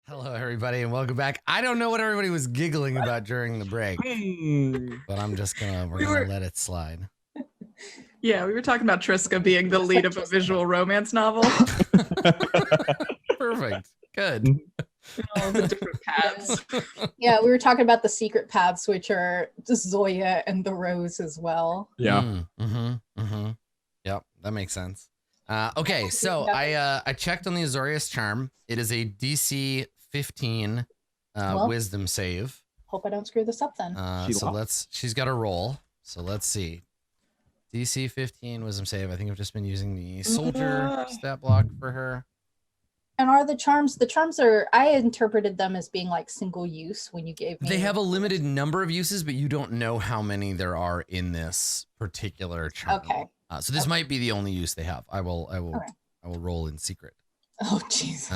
Hello, everybody, and welcome back. I don't know what everybody was giggling about during the break, but I'm just we're gonna let it slide. Yeah, we were talking about Triska being the lead of a visual romance novel. Perfect. Good. All the different paths. Yeah, we were talking about the secret paths, which are Zoya and the Rose as well. Yeah. Yep, that makes sense. Okay, so I checked on the Azorius charm. It is a DC 15 wisdom save. Hope I don't screw this up then. She's got a roll. So let's see. DC 15 wisdom save. I think I've just been using the soldier stat block for her. And are the charms are, I interpreted them as being like single use when you gave me. They have a limited number of uses, but you don't know how many there are in this particular charm. Okay. So this might be the only use they have. I will roll in secret. Oh, Jesus.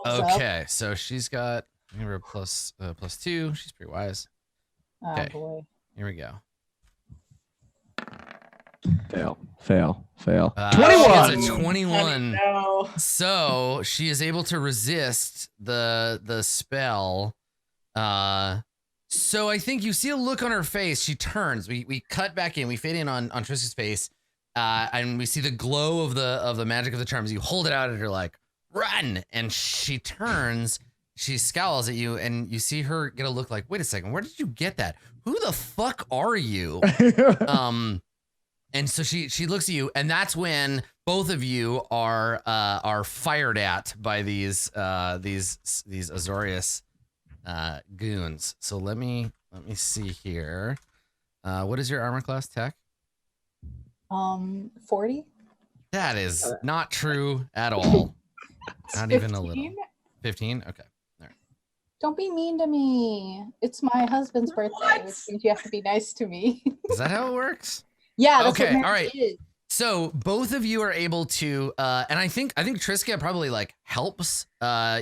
Okay, so she's got a plus 2. She's pretty wise. Okay. Oh, boy. Here we go. Fail. 21. She gets a 21. No. So she is able to resist the spell. So I think you see a look on her face. She turns. We cut back in. We fade in on Triska's face, and we see the glow of the magic of the charms. You hold it out at her like, run, and she turns. She scowls at you, and you see her get a look like, wait a second, where did you get that? Who the fuck are you? And so she looks at you, and that's when both of you are fired at by these Azorius goons. So let me see here. What is your armor class, Tech? 40. That is not true at all. Not 15? Even a little. 15? Okay. All right. Don't be mean to me. It's my husband's birthday, which means you have to be nice to me. Is that how it works? Yeah, that's okay, what all right. is. So both of you are able to, and I think Triska probably like helps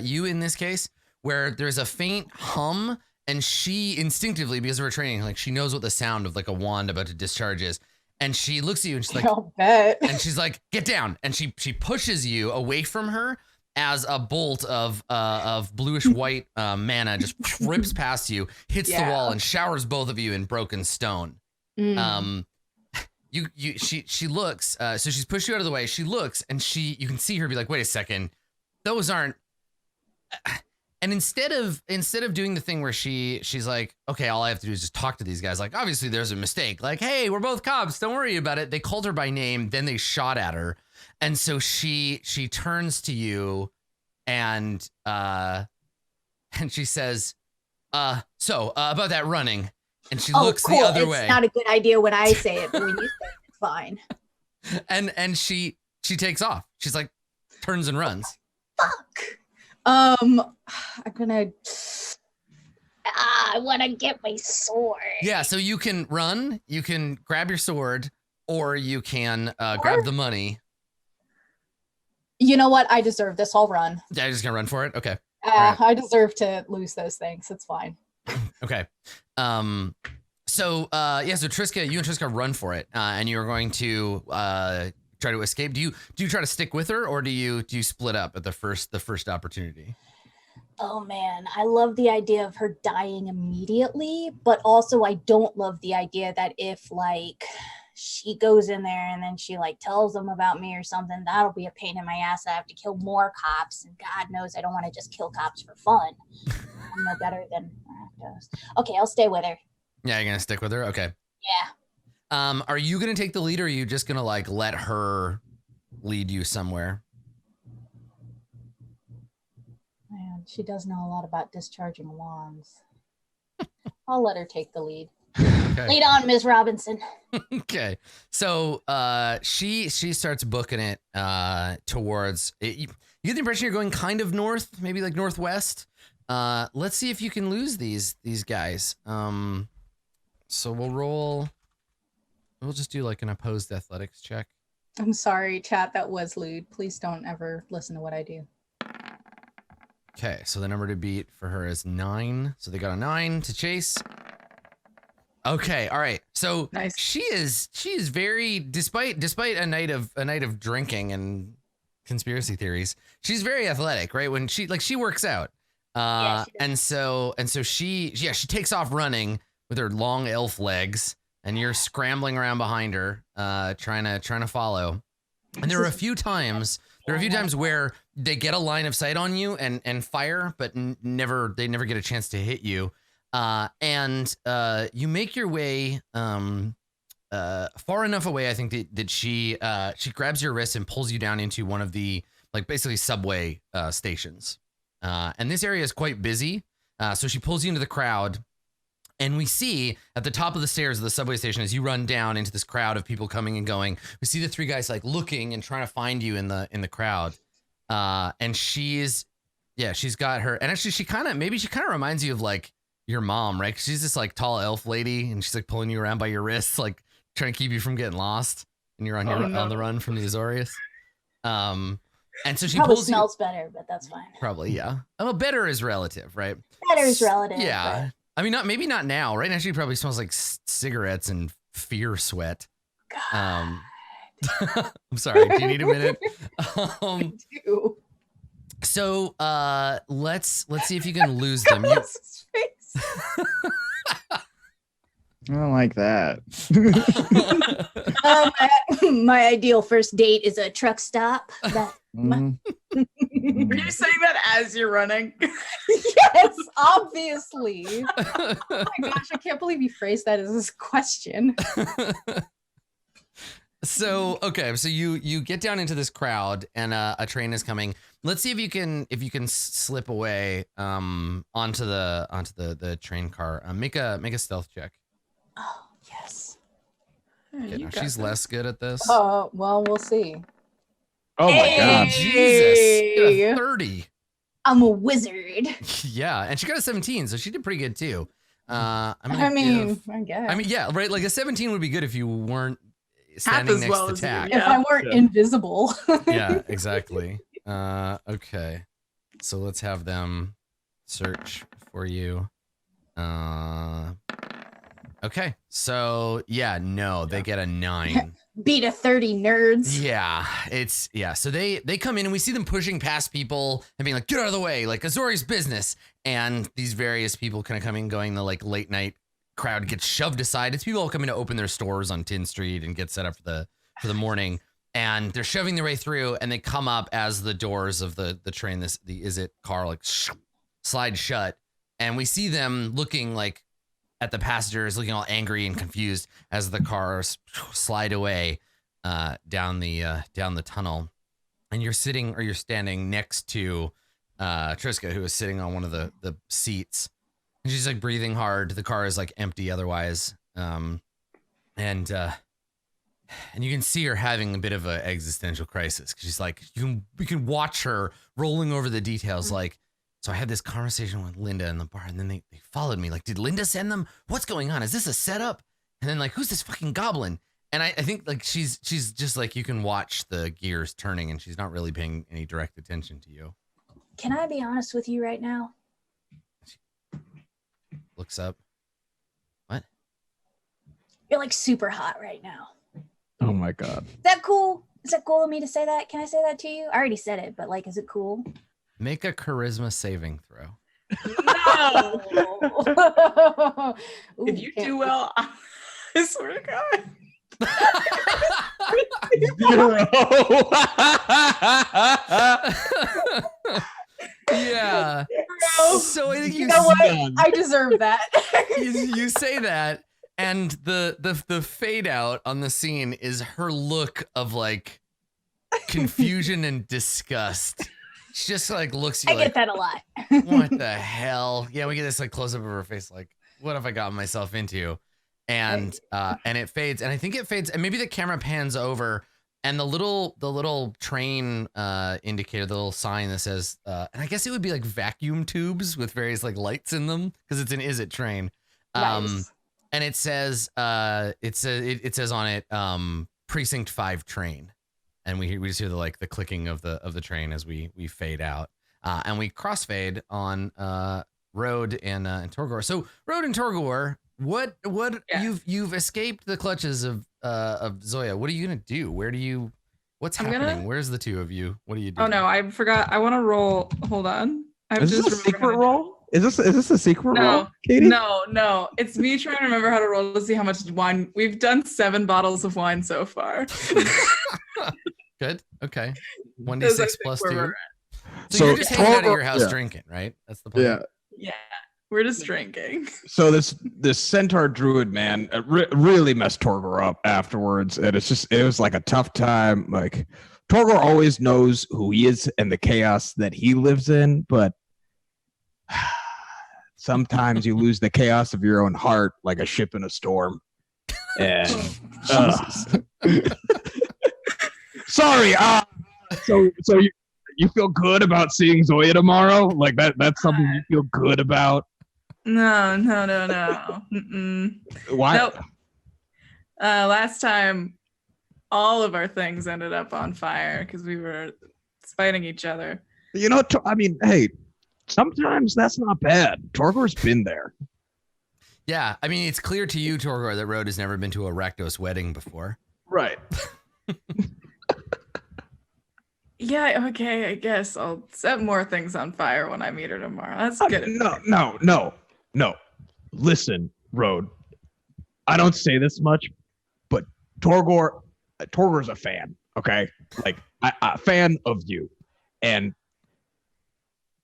you in this case, where there's a faint hum, and she instinctively, because of her training, like she knows what the sound of like a wand about to discharge is, and she looks at you and she's like, I'll bet. And she's like, get down, and she pushes you away from her as a bolt of bluish white mana just rips past you, hits the wall, and showers both of you in broken stone. She looks, so she's pushed you out of the way. She looks, and you can see her be like, wait a second, those aren't. And instead of doing the thing where she's like, okay, all I have to do is just talk to these guys. Like, obviously there's a mistake. Like, hey, we're both cops. Don't worry about it. They called her by name. Then they shot at her. And so she turns to you and she says, so about that running. And she looks the other way. It's not a good idea when I say it, but when you say it, it's fine. And she takes off. She's like, turns and runs. Fuck. I'm gonna. I want to get my sword. Yeah, so you can run, you can grab your sword, or you can grab the money. You know what? I deserve this. I'll run. Yeah, you're just gonna run for it? Okay. Right. I deserve to lose those things. It's fine. Okay. So Triska, you and Triska run for it, and you're going to try to escape. Do you try to stick with her, or do you split up at the first opportunity? Oh man, I love the idea of her dying immediately, but also I don't love the idea that if like she goes in there and then she like tells them about me or something, that'll be a pain in my ass. I have to kill more cops, and God knows I don't want to just kill cops for fun. I'm no better than those. Okay, I'll stay with her. Yeah, you're gonna stick with her? Okay. Yeah. Are you gonna take the lead, or are you just gonna like let her lead you somewhere? Man, she does know a lot about discharging wands. I'll let her take the lead. Okay. Lead on, Ms. Robinson. Okay. So she starts booking it towards it. You get the impression you're going kind of north, maybe like northwest. Let's see if you can lose these guys. So we'll just do like an opposed athletics check. I'm sorry, chat, that was lewd. Please don't ever listen to what I do. Okay, so the number to beat for her is 9. So they got a 9 to chase. Okay, all right. So nice. She is very, despite a night of drinking and conspiracy theories, she's very athletic, right? When she works out. she And so she takes off running with her long elf legs, and you're scrambling around behind her, trying to follow. And there are a few times where they get a line of sight on you and fire, but they never get a chance to hit you. And you make your way far enough away, I think that she grabs your wrist and pulls you down into one of the like basically subway stations. And this area is quite busy. So she pulls you into the crowd, and we see at the top of the stairs of the subway station, as you run down into this crowd of people coming and going, we see the three guys like looking and trying to find you in the crowd. And she's got her, and actually she kind of reminds you of like your mom, right? 'Cause she's this like tall elf lady, and she's like pulling you around by your wrists, like trying to keep you from getting lost, and you're on the run from the Azorius. And so she probably pulls smells better, but that's fine. Probably, yeah. Well, better is relative, right? Better is relative. Yeah. But... I mean, maybe not now. Right now, she probably smells like cigarettes and fear sweat. God. I'm sorry. Do you need a minute? I do. So let's see if you can lose them. His face. I don't like that. My ideal first date is a truck stop. Mm. Are you saying that as you're running? Yes, obviously. Oh my gosh, I can't believe you phrased that as this question. So you get down into this crowd, and a train is coming. Let's see if you can slip away onto the train car. Make a stealth check. Oh, yes. Okay, now she's less good at this. Well, we'll see. Oh my god. Jesus, you got a 30. I'm a wizard. Yeah, and she got a 17, so she did pretty good too. I guess. yeah, right. Like a 17 would be good if you weren't standing as next well to as you. Tack. If I weren't invisible. Yeah, exactly. Okay, so let's have them search for you. Okay, so they get a 9. Beat a 30, nerds. Yeah, so they come in, and we see them pushing past people and being like, get out of the way, like Azori's business. And these various people kind of coming and going, the like late night crowd gets shoved aside. It's people all coming to open their stores on Tin Street and get set up for the morning. And they're shoving their way through, and they come up as the doors of the train, the Is It car, like slide shut. And we see them looking like at the passengers, looking all angry and confused as the cars slide away down the tunnel. And you're standing next to Triska, who is sitting on one of the seats. And she's like breathing hard. The car is like empty otherwise. And you can see her having a bit of an existential crisis. She's like, we can watch her rolling over the details. Like, so I had this conversation with Linda in the bar, and then they followed me. Like, did Linda send them? What's going on? Is this a setup? And then like, who's this fucking goblin? And I think like she's just like, you can watch the gears turning, and she's not really paying any direct attention to you. Can I be honest with you right now? Looks up. What? You're like super hot right now. Oh my god. Is that cool? Is that cool of me to say that? Can I say that to you? I already said it, but like, is it cool? Make a charisma saving throw. No. Ooh, If you can't- do well, I swear to God. Yeah. No. So I think You know what? I deserve that. you say that, and the fade out on the scene is her look of like confusion and disgust. She just like looks at I you get like, that a lot. what the hell? Yeah, we get this like close up of her face, like, what have I gotten myself into? And it fades, and I think it fades, and maybe the camera pans over, and the little train indicator, the little sign that says, and I guess it would be like vacuum tubes with various like lights in them, because it's an Is It train. Nice. And it says it says on it Precinct 5 train. And we just hear the clicking of the train as we fade out, and we crossfade on Road and Torgor. So Road and Torgor, what you've escaped the clutches of Zoya. What are you gonna do? What's happening? Where's the two of you? What are you doing? Oh no, I forgot. I want to roll. Hold on. I've Is this just a secret remembered. roll? Is this a secret No, roll, Katie? no. It's me trying to remember how to roll to see how much wine. We've done 7 bottles of wine so far. Good. Okay. Because I 1d6 think plus where 2. we're So you're just hanging out at your Torgor- house yeah. drinking, right? That's the plan. Yeah. Yeah, we're just drinking. So this centaur druid man really messed Torgor up afterwards, and it was like a tough time. Like Torgor always knows who he is and the chaos that he lives in, but sometimes you lose the chaos of your own heart, like a ship in a storm. And sorry. So you feel good about seeing Zoya tomorrow? Like that's something you feel good about? No. Mm-mm. Why? Nope. Last time, all of our things ended up on fire because we were fighting each other. You know, I mean, hey, sometimes that's not bad. Torgor's been there. Yeah. I mean, it's clear to you, Torgor, that Rode has never been to a Rakdos wedding before. Right. Yeah, okay, I guess I'll set more things on fire when I meet her tomorrow. That's good. No. Listen, Rode. I don't say this much, but Torgor's a fan, okay? Like, a fan of you. And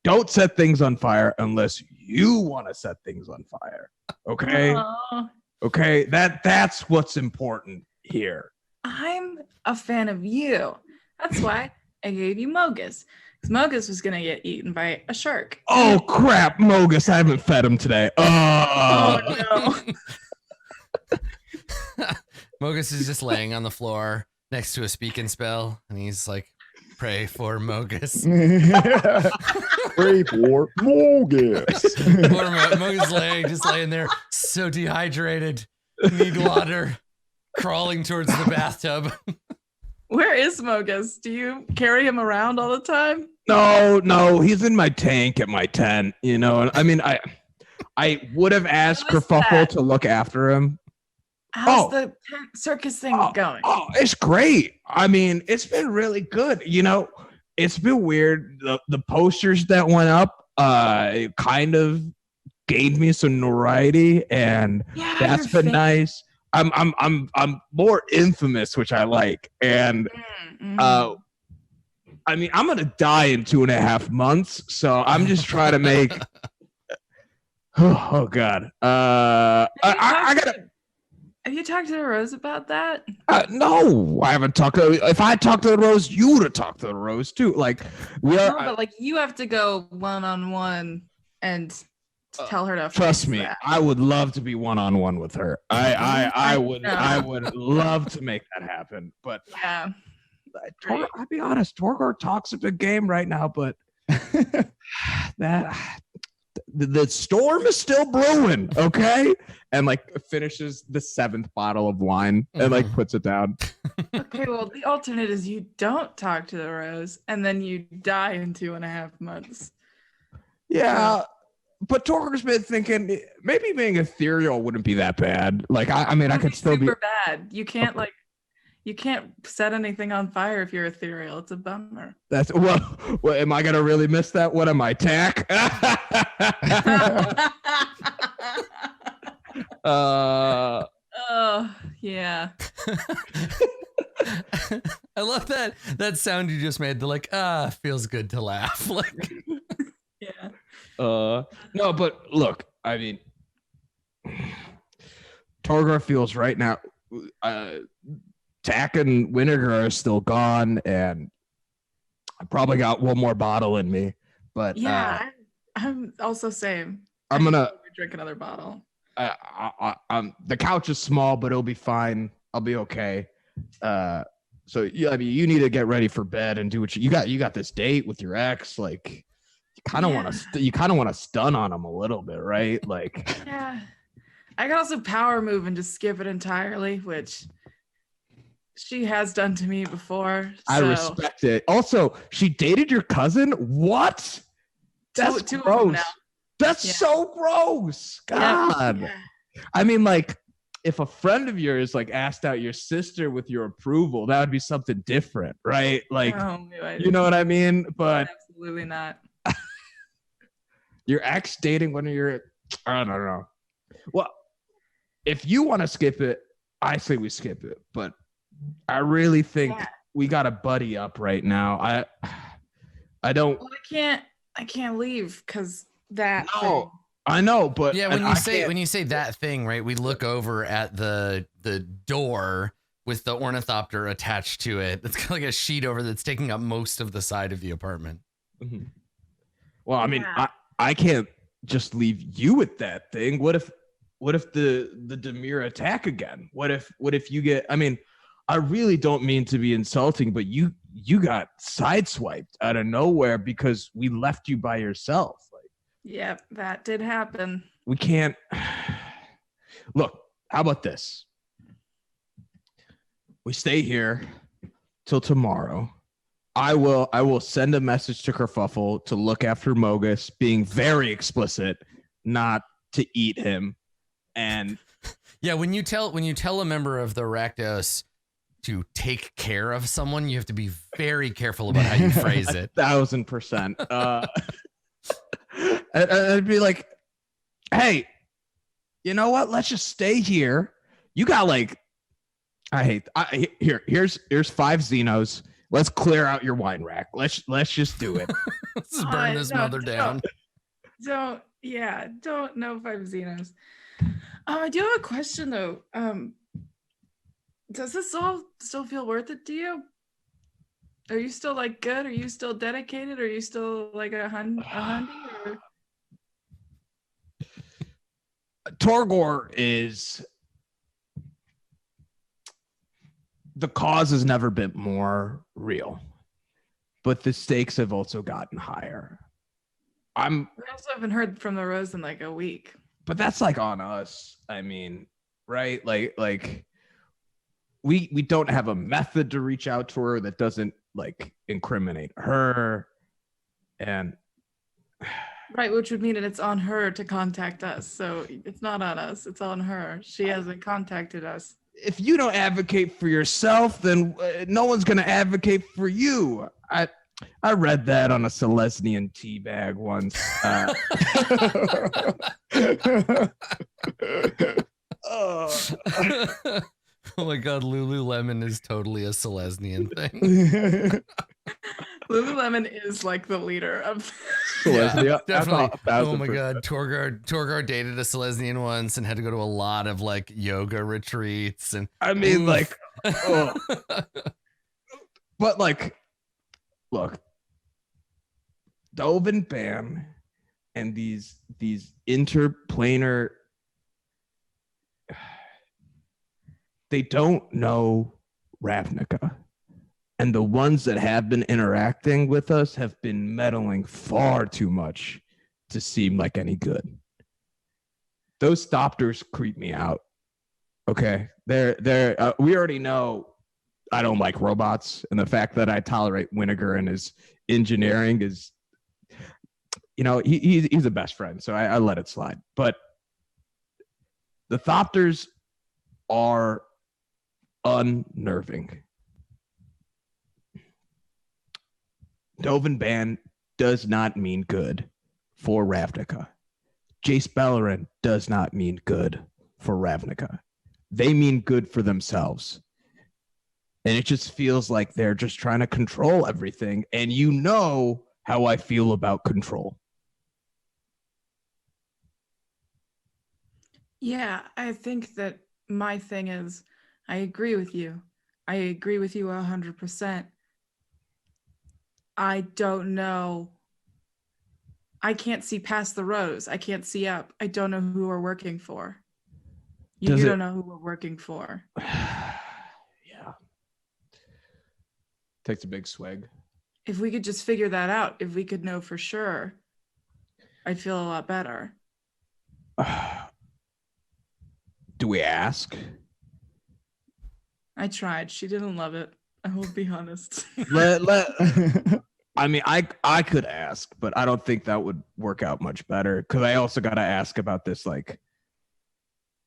don't set things on fire unless you want to set things on fire, okay? Aw, Okay, that's what's important here. I'm a fan of you. That's why I gave you Mogus. Because Mogus was going to get eaten by a shark. Oh, crap, Mogus, I haven't fed him today. Oh, no. Mogus is just laying on the floor next to a speaking spell, and he's like, pray for Mogus. Pray for Mogus. Poor Mogus just laying there, so dehydrated, need water, crawling towards the bathtub. Where is Mogus? Do you carry him around all the time? No, he's in my tank at my tent, you know. I mean, I would have asked How is Kerfuffle that? to look after him. How's Oh. the tent circus thing going? Oh, it's great. I mean, it's been really good. You know, it's been weird. The posters that went up it kind of gained me some notoriety, and Yeah, that's you're been nice. I'm more infamous, which I like. And I mean, I'm gonna die in 2.5 months, so I'm just trying to make. Oh God. I gotta. Have you talked to Rose about that? No, I haven't talked to. If I talked to the Rose, you would have talked to the Rose too. Like we are. No, but like you have to go one-on-one and tell her to Trust fix me, that. I would love to be one-on-one with her. I would love to make that happen. But Yeah. I'll be honest, Torgor talks a big game right now, but that the storm is still brewing, okay? And like finishes the 7th bottle of wine and like puts it down. Okay, well, the alternate is you don't talk to the Rose and then you die in 2.5 months. Yeah. But Torgor's been thinking maybe being ethereal wouldn't be that bad. Like I mean, I That'd could still be super bad. You can't you can't set anything on fire if you're ethereal. It's a bummer. That's well, am I gonna really miss that? What am I, tack? Oh, yeah. I love that sound you just made. The like, feels good to laugh. Like, Yeah. No, but look, I mean, Torgor feels right now. Tack and Winnegar are still gone, and I probably got one more bottle in me. But Yeah, I'm also same. I'm gonna drink another bottle. the couch is small, but it'll be fine. I'll be okay. So yeah, I mean, you need to get ready for bed and do what you got. You got this date with your ex. Like, you kind of want to stun on him a little bit, right? Like, Yeah. I could also power move and just skip it entirely, which she has done to me before. I so- respect it. Also, she dated your cousin. What? That's two of them gross. now. That's Yeah. so gross. Yeah. God. Yeah. I mean, like, if a friend of yours like asked out your sister with your approval, that would be something different, right? Like, No, you know what I mean? But absolutely not. Your ex dating one of your, I don't know. Well, if you want to skip it, I say we skip it. But I really think we got to buddy up right now. I don't. Well, I can't leave because that. No, thing. I know, but Yeah, when you say that thing, right? We look over at the door with the ornithopter attached to it. It's kind of like a sheet over that's taking up most of the side of the apartment. Mm-hmm. Well, I mean, I can't just leave you with that thing. What if the Demir attack again? What if you get? I mean, I really don't mean to be insulting, but you got sideswiped out of nowhere because we left you by yourself. Like, yep, that did happen. we can't. Look, how about this? We stay here till tomorrow. I will send a message to Kerfuffle to look after Mogus, being very explicit, not to eat him. And yeah, when you tell a member of the Rakdos to take care of someone, you have to be very careful about how you phrase it. 1,000%. I'd be like, hey, you know what? Let's just stay here. You got like, here's 5 Xenos. Let's clear out your wine rack. Let's just do it. Let's burn this mother down. Don't know 5 Xenos. I do have a question though. Does this all still feel worth it to you? Are you still like good? Are you still dedicated? Are you still like a hundy? Or? Torgor is. The cause has never been more real, but the stakes have also gotten higher. I also haven't heard from the Rose in like a week. But that's like on us. I mean, right? Like we don't have a method to reach out to her that doesn't like incriminate her, and right, which would mean that it's on her to contact us. So it's not on us; it's on her. She hasn't contacted us. If you don't advocate for yourself, then no one's going to advocate for you. I read that on a Selesnian teabag once. Oh my god, Lululemon is totally a Selesnian thing. Lululemon is like the leader of yeah, definitely. Oh my god, Torgar dated a Selesnian once and had to go to a lot of like yoga retreats and I mean like but like look, Dovin Bam and these interplanar, they don't know Ravnica. And the ones that have been interacting with us have been meddling far too much to seem like any good. Those Thopters creep me out. Okay, they're we already know I don't like robots, and the fact that I tolerate Winnegar and his engineering is, you know, he's a best friend, so I let it slide. But the Thopters are unnerving. Dovin Ban does not mean good for Ravnica. Jace Beleren does not mean good for Ravnica. They mean good for themselves. And it just feels like they're just trying to control everything. And you know how I feel about control. Yeah, I think that my thing is, I agree with you. I agree with you 100%. I don't know. I can't see past the rose. I can't see up. I don't know who we're working for. You don't know who we're working for. Yeah. Takes a big swig. If we could just figure that out, if we could know for sure, I'd feel a lot better. Do we ask? I tried. She didn't love it. I will be honest. I mean, I could ask, but I don't think that would work out much better because I also got to ask about this like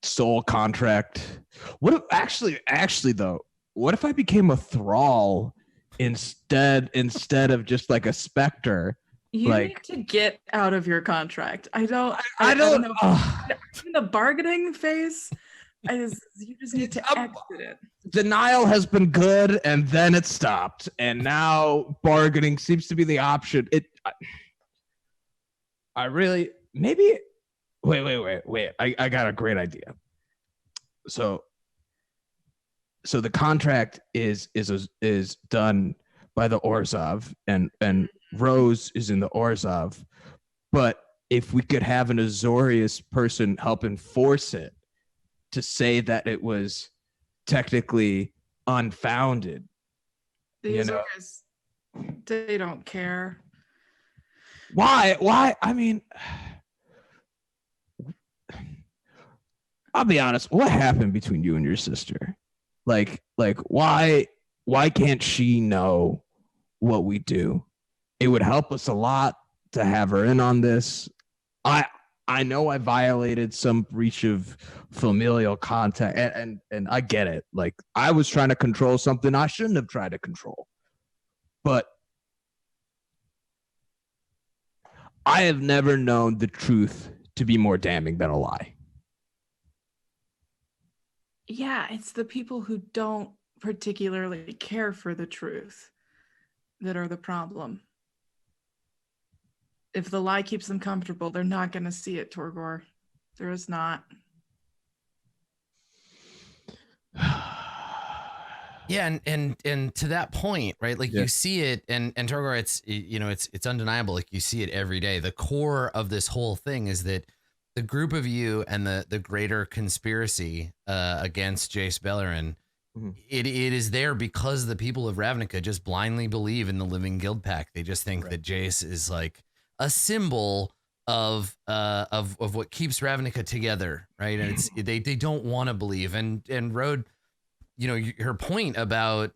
soul contract. What if actually though? What if I became a thrall instead of just like a specter? You Like- need to get out of your contract. I don't know. In the bargaining phase, you just need to exit it. Denial has been good, and then it stopped, and now bargaining seems to be the option. I really maybe wait. I got a great idea. So the contract is done by the Orzhov, and Rose is in the Orzhov, but if we could have an Azorius person help enforce it to say that it was technically unfounded. The You know. Azores, they don't care. Why? I mean, I'll be honest. What happened between you and your sister? Like, why can't she know what we do? It would help us a lot to have her in on this. I know I violated some breach of familial contact, and I get it. Like, I was trying to control something I shouldn't have tried to control. But I have never known the truth to be more damning than a lie. Yeah, it's the people who don't particularly care for the truth that are the problem. If the lie keeps them comfortable, they're not going to see it, Torgor. There is not. Yeah, and to that point, right? Like, you see it, and Torgor, it's undeniable. Like, you see it every day. The core of this whole thing is that the group of you and the greater conspiracy against Jace Beleren, it is there because the people of Ravnica just blindly believe in the living Guildpact. They just think that Jace is like a symbol of what keeps Ravnica together, right? And it's they don't want to believe. And Road, her point about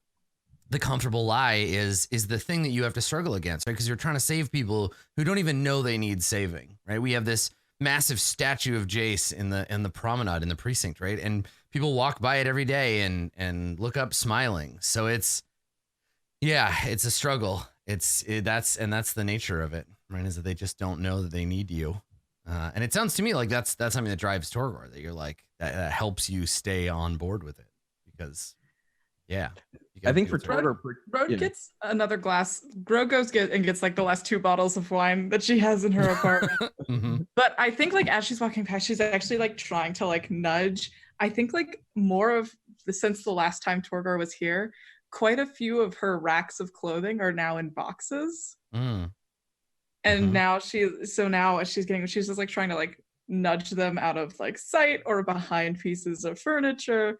the comfortable lie is the thing that you have to struggle against, right? Because you're trying to save people who don't even know they need saving, right? We have this massive statue of Jace in the promenade in the precinct, right? And people walk by it every day and look up smiling. So it's a struggle. That's the nature of it, right? Is that they just don't know that they need you. And it sounds to me like that's something that drives Torgor, that you're like, that helps you stay on board with it, because I think for Torgor, Road gets another glass. Road gets like the last 2 bottles of wine that she has in her apartment. But I think, like, as she's walking past, she's actually like trying to like nudge. I think like more of since the last time Torgor was here, quite a few of her racks of clothing are now in boxes. And now she's just like trying to like nudge them out of like sight or behind pieces of furniture,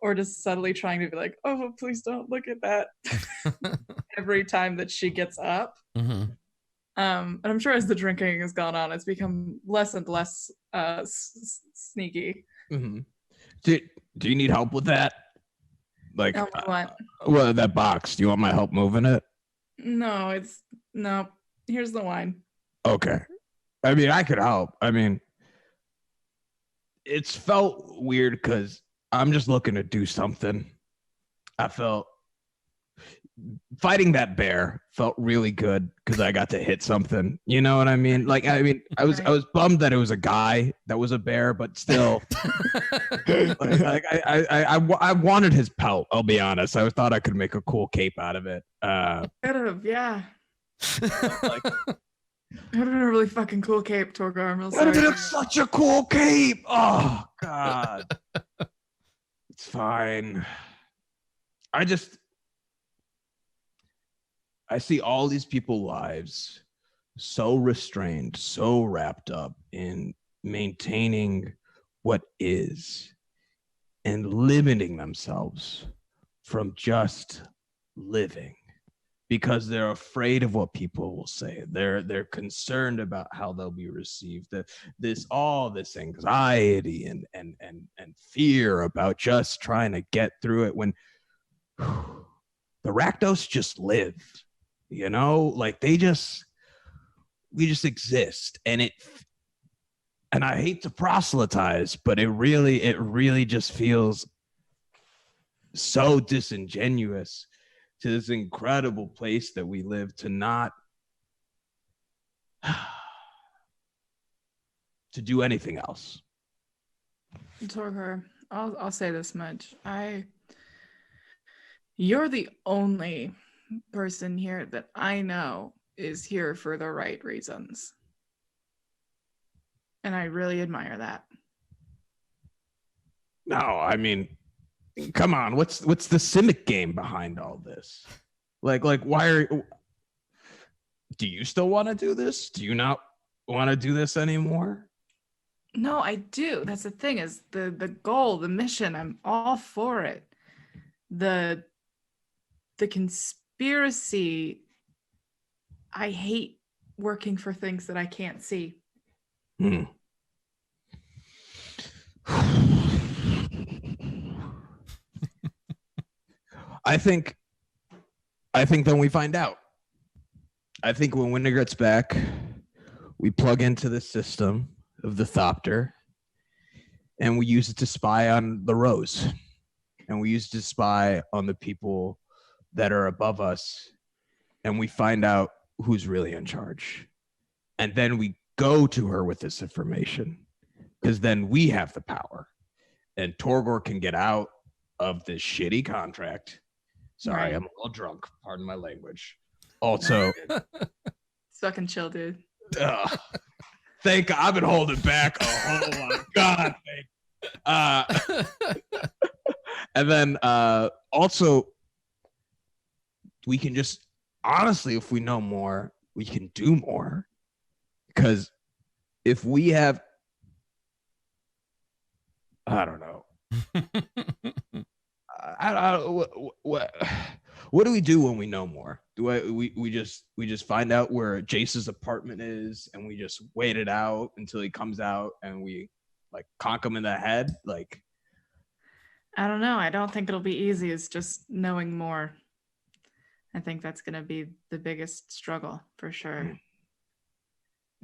or just subtly trying to be like, oh, please don't look at that every time that she gets up. And I'm sure as the drinking has gone on, it's become less and less sneaky. Do you need help with that? Like, what? Well, that box. Do you want my help moving it? No. Here's the wine. Okay. I mean, I could help. I mean, it's felt weird because I'm just looking to do something. I felt fighting that bear felt really good because I got to hit something. You know what I mean? Like, I was bummed that it was a guy that was a bear, but still, I wanted his pelt. I'll be honest. I thought I could make a cool cape out of it. Could have, yeah. It would have been a really fucking cool cape, Torgor. I'm real sorry. It would have been such a cool cape. Oh God. It's fine. I see all these people's lives so restrained, so wrapped up in maintaining what is and limiting themselves from just living because they're afraid of what people will say. They're concerned about how they'll be received. All this anxiety and fear about just trying to get through it when the Rakdos just live, like we just exist. And I hate to proselytize, but it really just feels so disingenuous to this incredible place that we live to not to do anything else. Torgor, I'll say this much. You're the only person here that I know is here for the right reasons. And I really admire that. No, I mean, come on. What's the cynic game behind all this? Like why are? Do you still want to do this? Do you not want to do this anymore? No, I do. That's the thing, is the goal, the mission. I'm all for it. The conspiracy. I hate working for things that I can't see. I think then we find out. I think when Winter gets back, we plug into the system of the Thopter, and we use it to spy on the Rose, and we use it to spy on the people that are above us, and we find out who's really in charge. And then we go to her with this information, because then we have the power, and Torgor can get out of this shitty contract. Sorry, Right. I'm a little drunk. Pardon my language. Also, Fucking chill, dude. thank God, I've been holding back a whole lot. God, and then also, we can just honestly, if we know more, we can do more. Because if we have, I don't know. What do we do when we know more? We just find out where Jace's apartment is, and we just wait it out until he comes out, and we like conk him in the head? Like, I don't know. I don't think it'll be easy. It's just knowing more. I think that's going to be the biggest struggle for sure.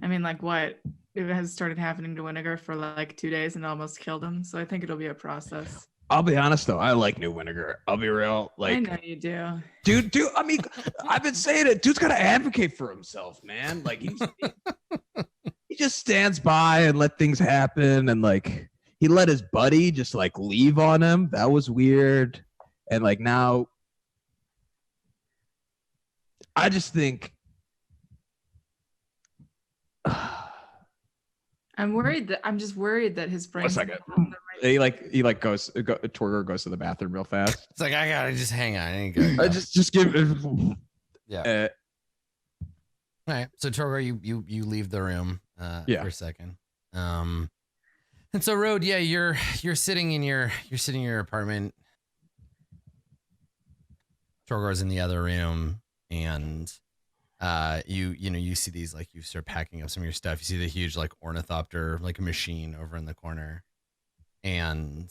I mean, like, what? It has started happening to Winnegar for like 2 days and almost killed him. So I think it'll be a process. I'll be honest though, I like New Winnegar. I'll be real. Like, I know you do. dude. I mean, I've been saying it. Dude's got to advocate for himself, man. Like, he just stands by and let things happen, and like he let his buddy just like leave on him. That was weird. And like now, I just think. I'm just worried that his brain. One second. Torgor goes to the bathroom real fast. It's like, I gotta just hang on. I ain't good. Just give. Yeah. All right. So Torgor, you leave the room for a second. And so Road, yeah, you're sitting in your apartment. Torgor's in the other room, and you see these, like, you start packing up some of your stuff. You see the huge like ornithopter like machine over in the corner. And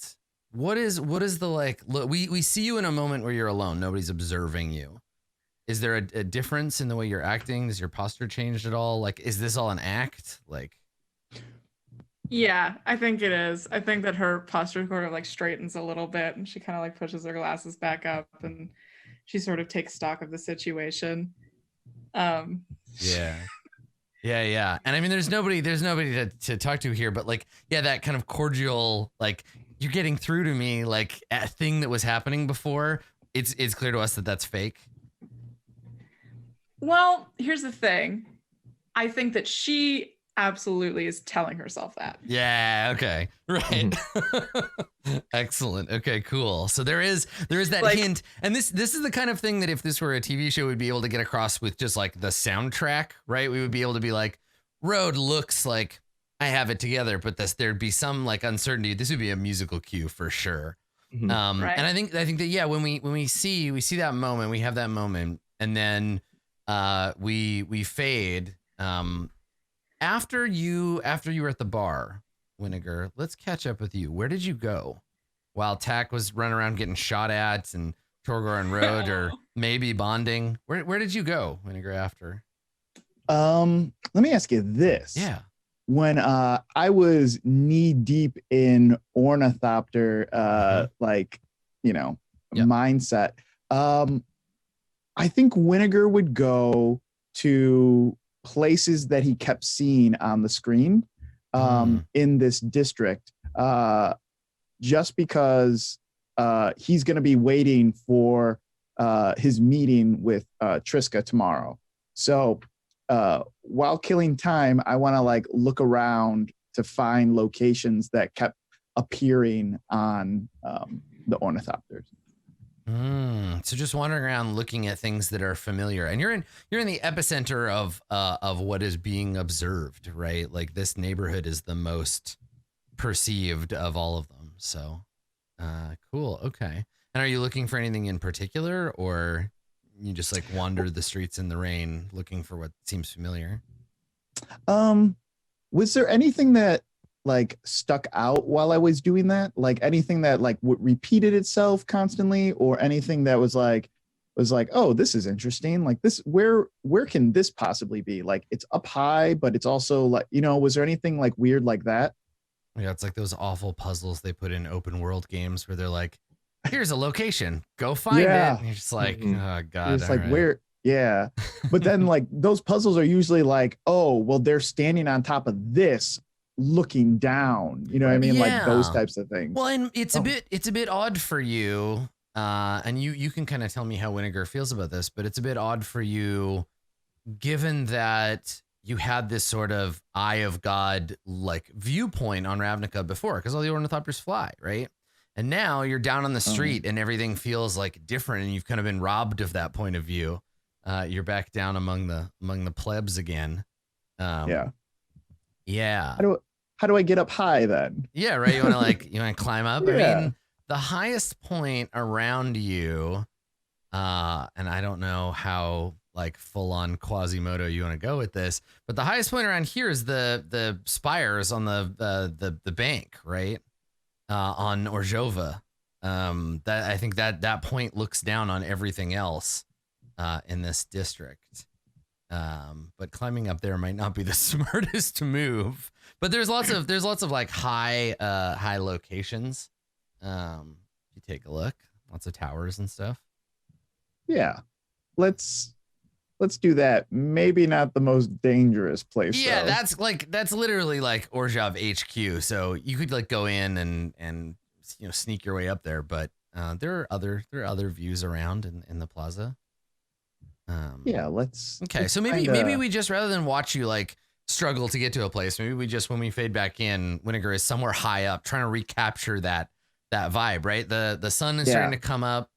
what is the like look, we see you in a moment where you're alone. Nobody's observing you. Is there a difference in the way you're acting? Does your posture change at all? Like, is this all an act? Like, Yeah, I think it is. I think that her posture sort of like straightens a little bit, and she kind of like pushes her glasses back up, and she sort of takes stock of the situation. Yeah. And I mean, there's nobody to talk to here, but like, yeah, that kind of cordial, like, you're getting through to me, like, a thing that was happening before. It's clear to us that that's fake. Well, here's the thing. I think that she absolutely is telling herself that. Yeah. Okay. Right. Excellent. Okay, cool. So there is that Like, hint. And this is the kind of thing that if this were a TV show, we'd be able to get across with just like the soundtrack, right? We would be able to be like, Road looks like I have it together, but there'd be some like uncertainty. This would be a musical cue for sure. Mhm. Right. And I think that, yeah, when we see that moment, we have that moment, and then we fade. After you were at the bar, Winnegar, let's catch up with you. Where did you go while Tack was running around getting shot at, and Torgor and Road are maybe bonding? Where did you go, Winnegar, after? Let me ask you this. Yeah. When I was knee deep in ornithopter like, Yep. mindset, I think Winnegar would go to places that he kept seeing on the screen in this district, just because he's going to be waiting for his meeting with Triska tomorrow. So while killing time, I want to like look around to find locations that kept appearing on the ornithopters. So just wandering around looking at things that are familiar, and you're in the epicenter of what is being observed, right? Like this neighborhood is the most perceived of all of them. So cool. Okay. And are you looking for anything in particular, or you just like wander the streets in the rain looking for what seems familiar? Was there anything that like stuck out while I was doing that? Like anything that like repeated itself constantly, or anything that was like, oh, this is interesting. Like this, where can this possibly be? Like it's up high, but it's also like, you know, was there anything like weird like that? Yeah, it's like those awful puzzles they put in open world games where they're like, here's a location, go find it. And you're just like, oh God. It's like, right. where? Yeah. But then like those puzzles are usually like, oh, well, they're standing on top of this looking down, you know what I mean? Like those types of things. Well, and it's a bit odd for you. And you can kind of tell me how Winnegar feels about this, but it's a bit odd for you given that you had this sort of eye of God like viewpoint on Ravnica before, because all the ornithopters fly, right? And now you're down on the street and everything feels like different, and you've kind of been robbed of that point of view. You're back down among the plebs again. Yeah. How do I get up high then? Yeah, right. You want to climb up? Yeah. I mean, the highest point around you, and I don't know how like full on Quasimodo you want to go with this, but the highest point around here is the spires on the bank, right? On Orzhova. That I think that point looks down on everything else in this district. But climbing up there might not be the smartest move. But there's lots of like high locations. You take a look, lots of towers and stuff. Yeah, let's do that. Maybe not the most dangerous place. Yeah, though. that's literally like Orzhov HQ. So you could like go in and sneak your way up there. But there are other views around in the plaza. Yeah, let's. Okay, so maybe we just, rather than watch you like struggle to get to a place, maybe we just, when we fade back in, Winnegar is somewhere high up trying to recapture that vibe, right? The sun is starting to come up.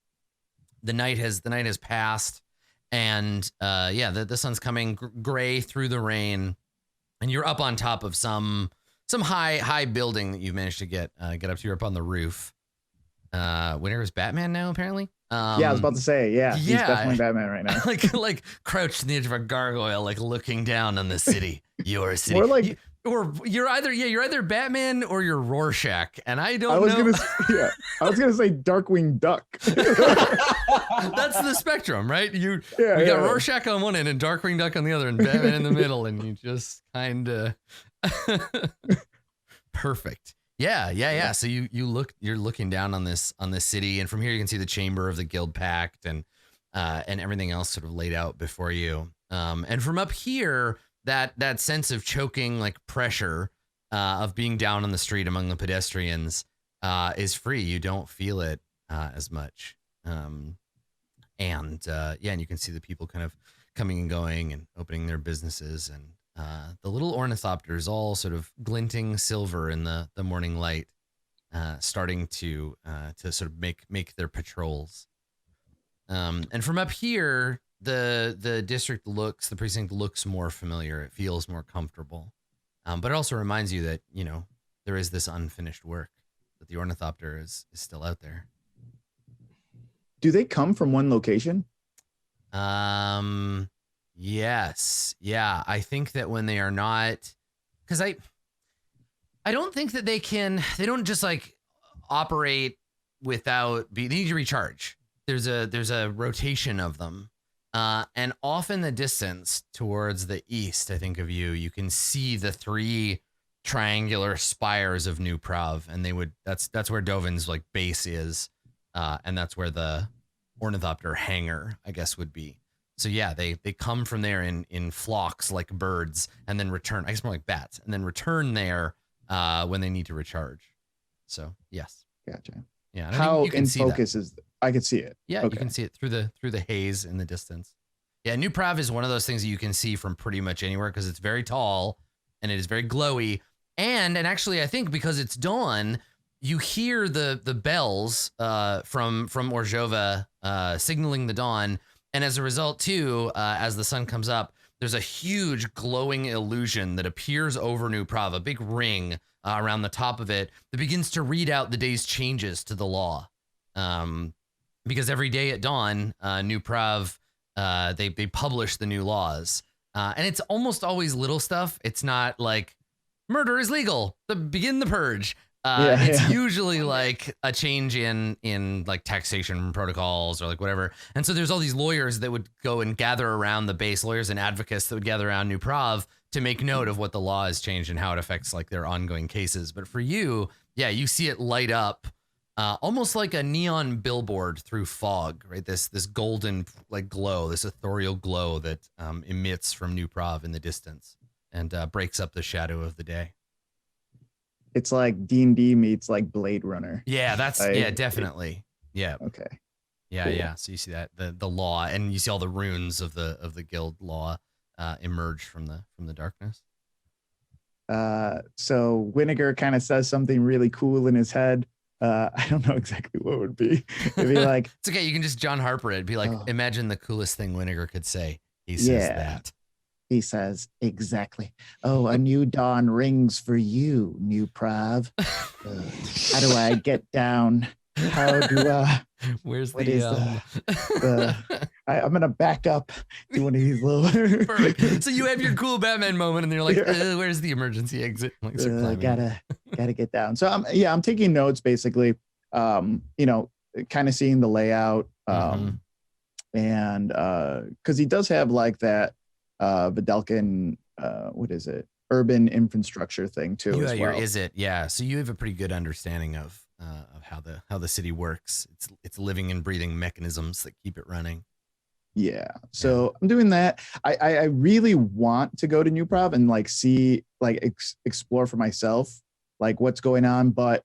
The night has passed, and the sun's coming gray through the rain, and you're up on top of some high building that you've managed to get up to. You're up on the roof. Winnegar is Batman now, apparently. I was about to say, he's definitely Batman right now. like crouched in the edge of a gargoyle, like looking down on the city. Your city. More like, you're either Batman or you're Rorschach, and I don't know. I was gonna say Darkwing Duck. That's the spectrum, right? We got Rorschach on one end and Darkwing Duck on the other, and Batman in the middle, and you just kind of perfect. Yeah. So you're looking down on this city, and from here you can see the chamber of the Guildpact and everything else sort of laid out before you. And from up here, that sense of choking like pressure of being down on the street among the pedestrians is free. You don't feel it as much. And you can see the people kind of coming and going and opening their businesses, and the little ornithopters all sort of glinting silver in the morning light, starting to sort of make their patrols. And from up here, the precinct looks more familiar. It feels more comfortable. But it also reminds you that, there is this unfinished work, that the ornithopter is still out there. Do they come from one location? Yes. Yeah. I think that when they are not, because I don't think that they don't just like operate without they need to recharge. There's a rotation of them. And off in the distance towards the east, I think of you can see the 3 triangular spires of New Prav, and that's where Dovin's like base is. And that's where the ornithopter hangar, I guess, would be. So yeah, they come from there in flocks like birds, and then return. I guess more like bats, and then return there when they need to recharge. So yes, Gotcha. yeah. and I How think you can in see that. focus is? I could see it. Yeah, Okay. you can see it through the haze in the distance. Yeah, New Prav is one of those things that you can see from pretty much anywhere because it's very tall and it is very glowy. And actually, I think because it's dawn, you hear the bells from Orzhova signaling the dawn. And as a result, too, as the sun comes up, there's a huge glowing illusion that appears over New Prav, a big ring around the top of it that begins to read out the day's changes to the law. Because every day at dawn, New Prav, they publish the new laws. And it's almost always little stuff. It's not like murder is legal, begin the purge. It's usually like a change in like taxation protocols or like whatever. And so there's all these lawyers that would go and gather around the base, lawyers and advocates that would gather around New Prav to make note of what the law has changed and how it affects like their ongoing cases. But for you, yeah, you see it light up almost like a neon billboard through fog, right? This golden like glow, this ethereal glow that emits from New Prav in the distance and breaks up the shadow of the day. It's like D&D meets like Blade Runner. Yeah, that's Like, definitely. Yeah. Okay. Yeah, Cool. yeah. So you see that the law, and you see all the runes of the guild law emerge from the darkness. So Winnegar kind of says something really cool in his head. I don't know exactly what it would be. It'd be like, It's okay. You can just John Harper it. Be like, Oh. imagine the coolest thing Winnegar could say. He says Yeah. that. he says, exactly. Oh, a new dawn rings for you, New Prav. How do I get down? How do Where's what the is I'm gonna back up to one of these little Perfect. So you have your cool Batman moment, and you're like, "Where's the emergency exit?" Like, start climbing. gotta get down. So I'm taking notes basically. Kind of seeing the layout, and because he does have like that Videlkin, what is it? Urban infrastructure thing too. Yeah, as well. is it? Yeah. So you have a pretty good understanding of how the city works. It's living and breathing mechanisms that keep it running. Yeah. So I'm doing that. I really want to go to New Prav and like see, like explore for myself, like what's going on. But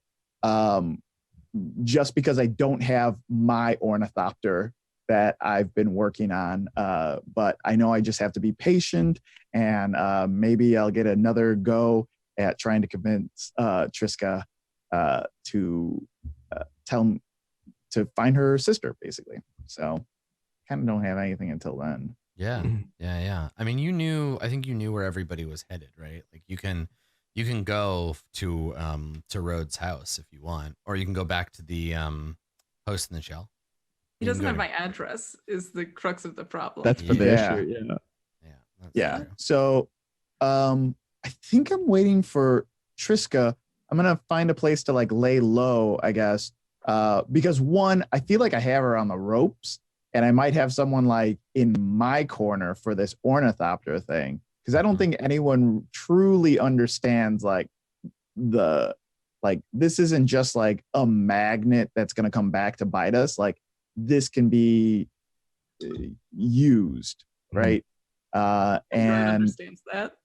just because I don't have my ornithopter that I've been working on, but I know I just have to be patient, and maybe I'll get another go at trying to convince Triska to find her sister, basically. So kind of don't have anything until then. Yeah. I mean, I think you knew where everybody was headed, right? Like you can go to Rhodes' house if you want, or you can go back to the Host in the Shell. He doesn't have my address is the crux of the problem. That's for the Yeah. issue. Yeah. Yeah. true. So I think I'm waiting for Triska. I'm gonna find a place to like lay low, I guess. Because one, I feel like I have her on the ropes, and I might have someone like in my corner for this ornithopter thing. Because I don't think anyone truly understands like this isn't just like a magnet that's gonna come back to bite us. Like this can be used, right? Everyone And understands that.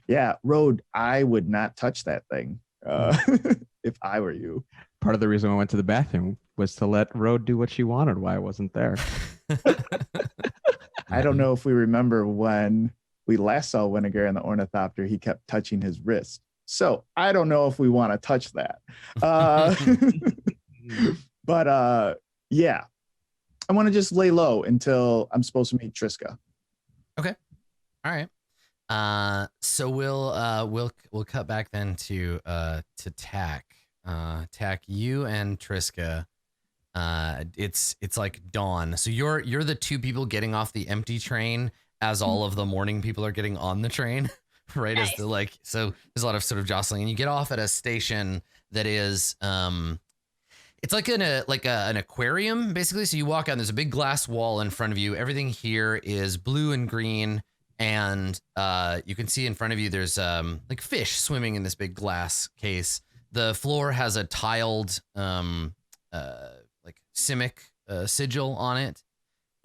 yeah, Road, I would not touch that thing if I were you. Part of the reason I went to the bathroom was to let Rode do what she wanted while I wasn't there. I don't know if we remember when we last saw Winnegar in the ornithopter, he kept touching his wrist. So I don't know if we want to touch that. But yeah, I want to just lay low until I'm supposed to meet Triska. All right. So we'll cut back then to Tack. Tack, you and Triska. It's like dawn. So you're the two people getting off the empty train as all of the morning people are getting on the train, right? Nice. So there's a lot of sort of jostling, and you get off at a station that is it's like an aquarium basically. So you walk out, and there's a big glass wall in front of you. Everything here is blue and green. And you can see in front of you, there's like fish swimming in this big glass case. The floor has a tiled like Simic sigil on it.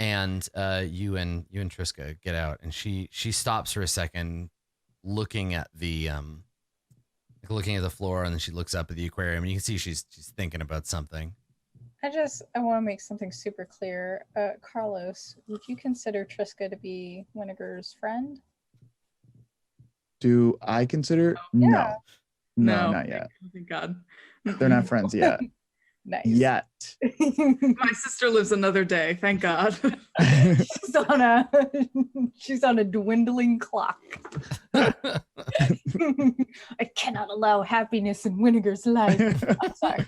and you and Triska get out, and she stops for a second, looking at the floor, and then she looks up at the aquarium, and you can see she's thinking about something. I want to make something super clear. Carlos, would you consider Triska to be Winnegar's friend? Do I consider? Yeah. No, not yet. Thank God. They're not friends yet. Nice. Yet. My sister lives another day. Thank God. She's on a dwindling clock. I cannot allow happiness in Winnegar's life. I'm sorry.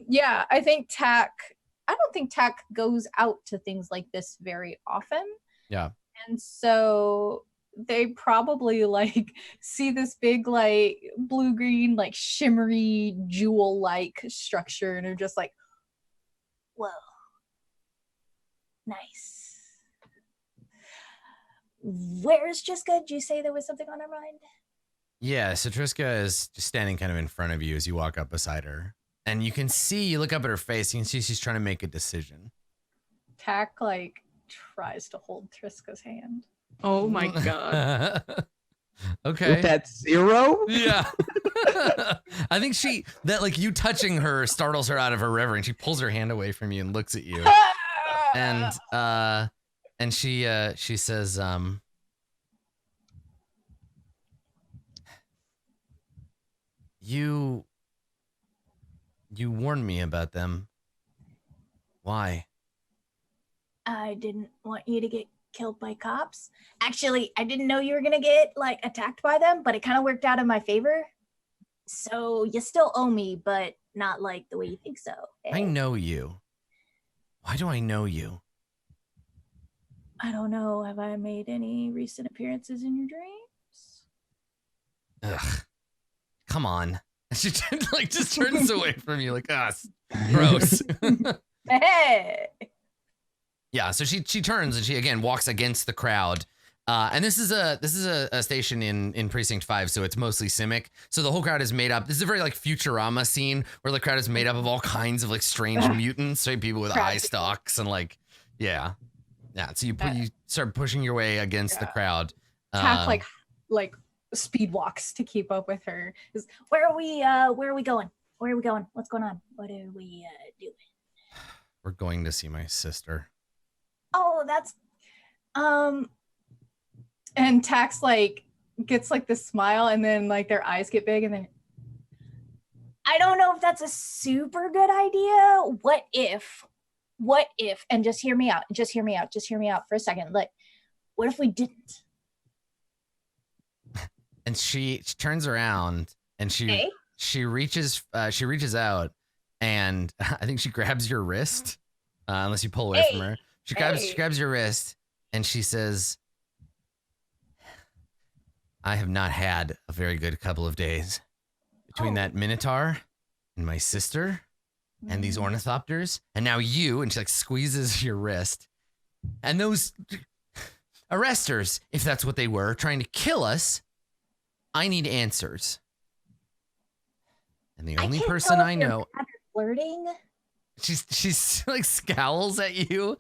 Yeah, I don't think Tack goes out to things like this very often. Yeah. And so they probably like see this big like blue-green like shimmery jewel-like structure and are just like, Whoa. Nice. Where's Triska? Did you say there was something on her mind? Yeah, so Triska is just standing kind of in front of you as you walk up beside her. And you look up at her face, you can see she's trying to make a decision. Tack like tries to hold Triska's hand. Oh my God. Okay. With that 0? Yeah. I think you touching her startles her out of her reverie, and she pulls her hand away from you and looks at you. And she says, you warned me about them. Why? I didn't want you to get killed by cops. Actually, I didn't know you were gonna get like attacked by them, but it kind of worked out in my favor. So you still owe me, but not like the way you think so. I know you. Why do I know you? I don't know. Have I made any recent appearances in your dreams? Ugh. Come on. She just turns away from you like, gross. Hey. Yeah, so she turns and she again walks against the crowd. And this is a station in Precinct 5, so it's mostly Simic. So the whole crowd is made up. This is a very like Futurama scene where the crowd is made up of all kinds of like strange mutants, right? People with eye stalks and like, yeah. So you start pushing your way against the crowd. Tack like speed walks to keep up with her. Where are we going? Where are we going? What's going on? What are we doing? We're going to see my sister. Oh, that's and Tax like gets like this smile and then like their eyes get big and then I don't know if that's a super good idea. What if and just hear me out for a second. Like, what if we didn't? And she turns around and she reaches out and I think she grabs your wrist unless you pull away from her. She grabs your wrist and she says, I have not had a very good couple of days between that Minotaur and my sister and these ornithopters and now you, and she like squeezes your wrist, and those arresters, if that's what they were, trying to kill us. I need answers. And the only person I know, flirting. She's like scowls at you.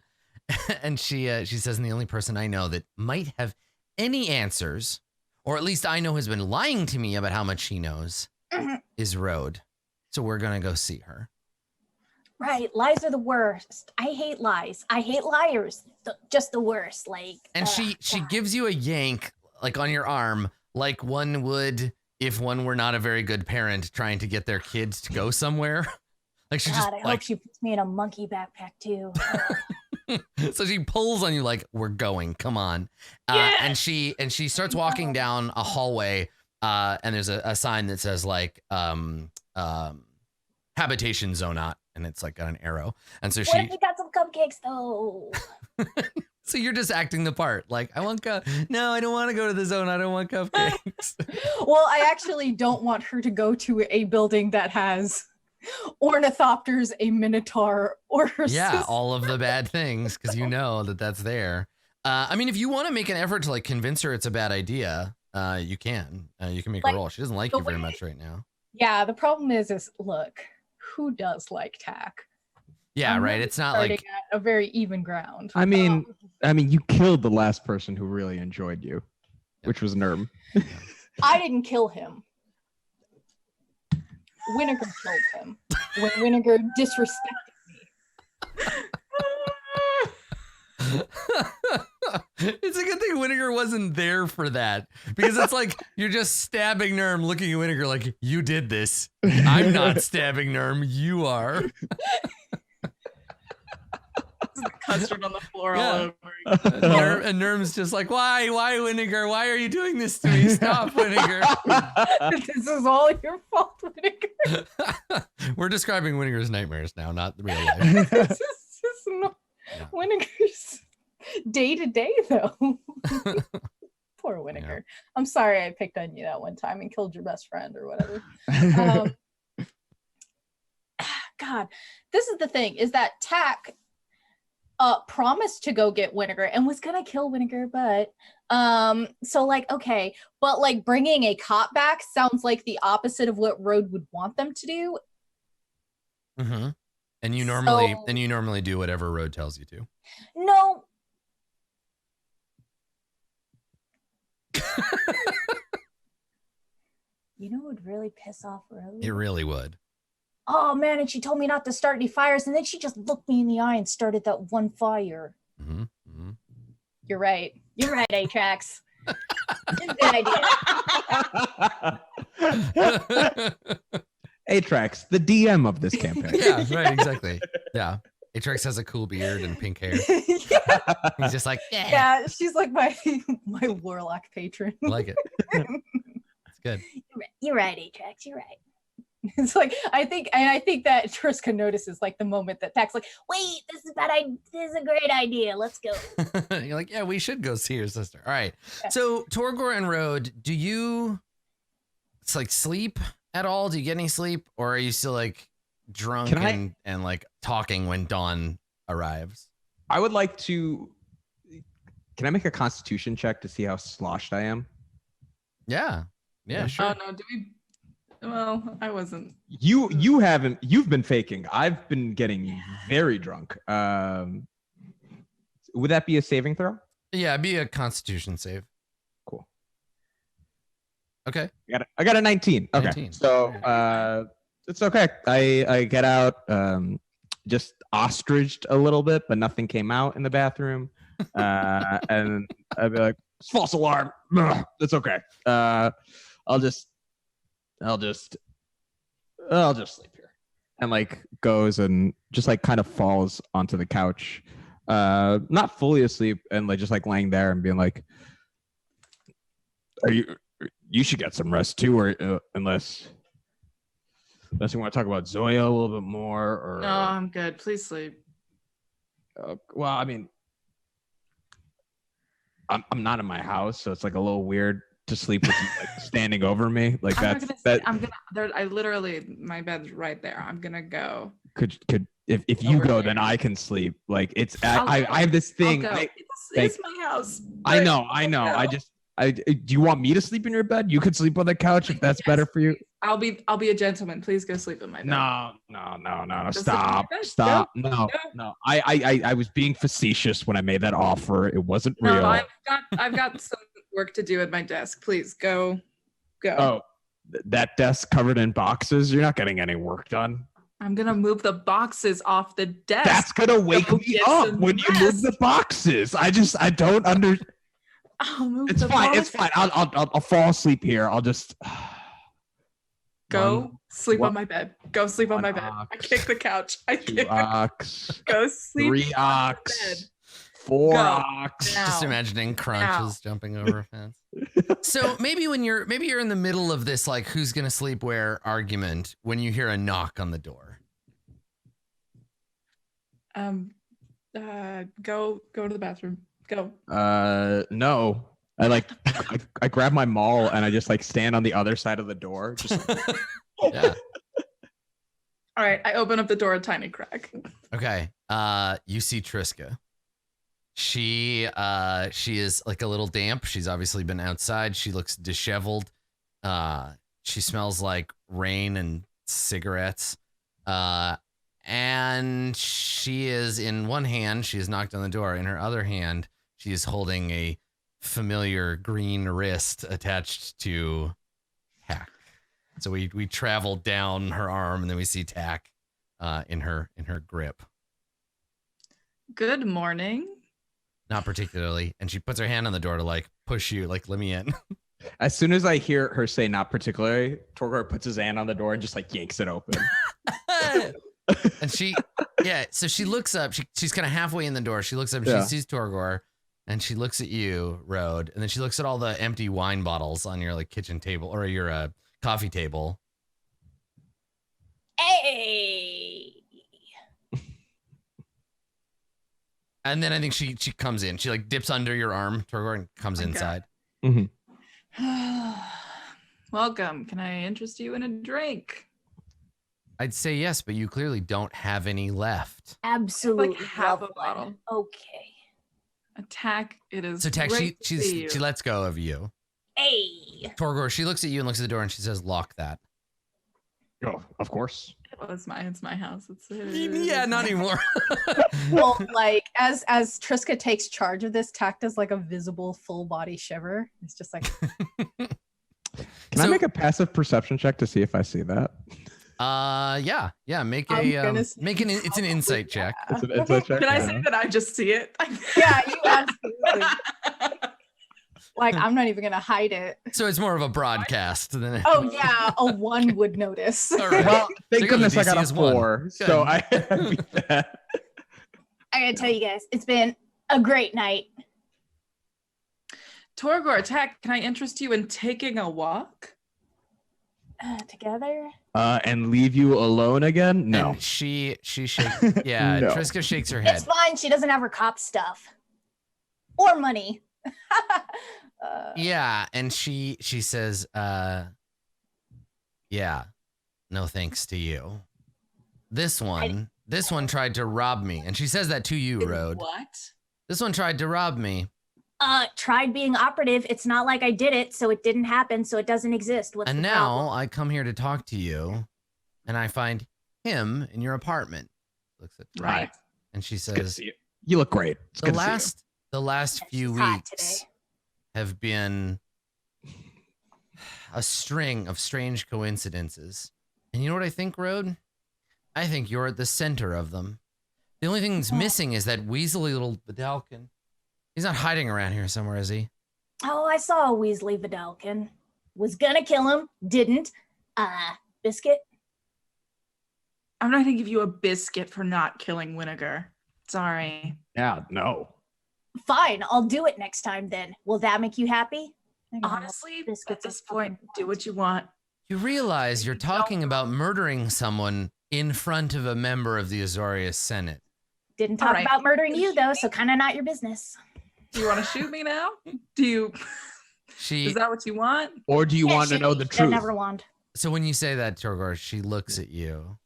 And she says, and the only person I know that might have any answers, or at least I know has been lying to me about how much she knows, is Rode. So we're going to go see her. Right. Lies are the worst. I hate lies. I hate liars. Just the worst. Like. And she gives you a yank like on your arm, like one would if one were not a very good parent trying to get their kids to go somewhere. Like she I hope she puts me in a monkey backpack too. So she pulls on you like, we're going, come on. And she starts walking down a hallway and there's a sign that says like habitation zonot, and it's like got an arrow. And so what if we got some cupcakes though? So you're just acting the part. Like, no, I don't want to go to the zone. I don't want cupcakes. Well, I actually don't want her to go to a building that has ornithopters, a minotaur, or her sister. All of the bad things, because you know that's there. I mean, if you want to make an effort to like convince her it's a bad idea, you can. You can make a roll. She doesn't like you very much right now. Yeah, the problem is look, who does like Tack? Yeah, I'm right. really It's not starting like at a very even ground. I mean, you killed the last person who really enjoyed you, which was Nerm. I didn't kill him. Winnegar killed him when Winnegar disrespected me. it's a good thing Winnegar wasn't there for that, because it's like you're just stabbing Nerm, looking at Winnegar like, you did this. I'm not stabbing Nerm, you are. Custard on the floor Yeah. all over. And Nerm's just like, why Winnegar? Why are you doing this to me? Stop, Winnegar. This is all your fault, Winnegar. We're describing Winnegar's nightmares now, not the real life. This is not Yeah. Winnegar's day to day, though. Poor Winnegar. I'm sorry I picked on you that one time and killed your best friend or whatever. God, this is the thing, is that Tack promised to go get Winnegar and was gonna kill Winnegar, but so like, okay, but like bringing a cop back sounds like the opposite of what Road would want them to do. Mm-hmm. And you normally do whatever Road tells you to. No. You know what would really piss off Road? It really would. Oh man, and she told me not to start any fires, and then she just looked me in the eye and started that one fire. Mm-hmm. Mm-hmm. You're right. You're right, Atrax. Good idea. Atrax, the DM of this campaign. Yeah, right, exactly. Yeah. Atrax has a cool beard and pink hair. Yeah. He's just like, Yeah, she's like my warlock patron. I like it. It's good. You're right, Atrax. You're right. It's like I think that Triska notices like the moment that Tack's like, wait, this is a great idea. Let's go. You're like, yeah, we should go see your sister. All right. Yeah. So Torgor and Road, do you sleep at all? Do you get any sleep, or are you still like drunk and like talking when dawn arrives? I would like to. Can I make a Constitution check to see how sloshed I am? Yeah. Yeah, sure. Oh no, do we? Well, I wasn't. You haven't. You've been faking. I've been getting very drunk. Would that be a saving throw? Yeah, it'd be a Constitution save. Cool. Okay. I got a 19. Okay. 19. So it's okay. I get out, just ostriched a little bit, but nothing came out in the bathroom. And I'd be like, false alarm. It's okay. I'll just sleep here. And like goes and just like kind of falls onto the couch. Not fully asleep, and like just like laying there and being like, you should get some rest too, or unless you want to talk about Zoya a little bit more, or No, I'm good. Please sleep. well, I mean, I'm not in my house, so it's like a little weird to sleep with you like standing over me. Like I literally, my bed's right there. I'm gonna go. Could if you Over go, there. then I can sleep. Like it's I'll go. I have this thing. I'll go. It's my house. I but know. I'll go. Do you want me to sleep in your bed? You could sleep on the couch if that's Yes, better for you. I'll be a gentleman. Please go sleep in my bed. No. Go sleep in my bed. Stop. Go. No. I was being facetious when I made that offer. It wasn't real. No, I've got some work to do at my desk. Please go. Oh, that desk covered in boxes. You're not getting any work done. I'm gonna move the boxes off the desk. That's gonna wake Go me get up some when you move rest. the boxes. I don't under. I'll move It's the fine. boxes. It's fine. I'll fall asleep here. I'll just Go sleep one- on my bed. Go sleep on my one bed. I ox, kick the couch. I 2 kick the ox, Go sleep 3 on my ox, bed. 4 Go. ox. Now. Just imagining crunches jumping over a fence. So maybe you're in the middle of this like who's gonna sleep where argument when you hear a knock on the door. Go to the bathroom. Go. No. I grab my maul and I just like stand on the other side of the door. Just Yeah. All right. I open up the door a tiny crack. Okay. You see Triska. She is like a little damp. She's obviously been outside. She looks disheveled. She smells like rain and cigarettes. And she is in one hand, she has knocked on the door. In her other hand, she is holding a familiar green wrist attached to Tack. So we travel down her arm and then we see Tack in her grip. Good morning. Not particularly. And she puts her hand on the door to like push you, like let me in. As soon as I hear her say "not particularly," Torgor puts his hand on the door and just like yanks it open. And so she looks up. She's kind of halfway in the door. She looks up and she sees Torgor, and she looks at you, Road, and then she looks at all the empty wine bottles on your like kitchen table or your coffee table. Hey. And then I think she comes in. She like dips under your arm, Torgor, and comes inside. Mm-hmm. Welcome. Can I interest you in a drink? I'd say yes, but you clearly don't have any left. Absolutely. Like half love a bottle. one. Okay. Attack. It is. So Tack, she lets go of you. Hey. Torgor, she looks at you and looks at the door and she says, "Lock that." Oh, of course. Well, it's my house. Yeah, not anymore. Well, like as Triska takes charge of this, Tack does like a visible full body shiver. It's just like Can I make a passive perception check to see if I see that? Yeah. Make it's an insight check. It's an insight check. Can I say that I just see it? yeah, you absolutely. Like I'm not even gonna hide it. So it's more of a broadcast than. Oh yeah, a 1 would notice. All right. Well, thank So goodness I got a DC is 1. 4, so I beat that. I gotta tell you guys, it's been a great night. Torgor, Attack, can I interest you in taking a walk? Together? And leave you alone again? No. And she shakes. Yeah, No. Triska shakes her head. It's fine. She doesn't have her cop stuff. Or money. Yeah, and she says, yeah, no thanks to you. This one tried to rob me. And she says that to you, Road. What? This one tried to rob me. Tried being operative. It's not like I did it, so it didn't happen, so it doesn't exist. What's And the now problem? I come here to talk to you, and I find him in your apartment. Looks at Triska, Right. and she It's good to says, see you. You look great. It's good to see you. the last few She's hot weeks today. have been a string of strange coincidences. And you know what I think, Road? I think you're at the center of them. The only thing that's missing is that weaselly little Vidalkin. He's not hiding around here somewhere, is he? Oh, I saw a Weasley Vidalkin. Was gonna kill him, didn't. Biscuit? I'm not gonna give you a biscuit for not killing Winnegar. Sorry. Yeah, no. Fine, I'll do it next time then. Will that make you happy? Honestly, at Biscuits this are point, fucking do what you want. You realize you're talking about murdering someone in front of a member of the Azorius Senate. Didn't All talk right. about murdering you though, so kind of not your business. Do you want to shoot me now? Do you? Is that what you want? Or do you want to know the truth? Never wand. So when you say that, Torgor, she looks at you.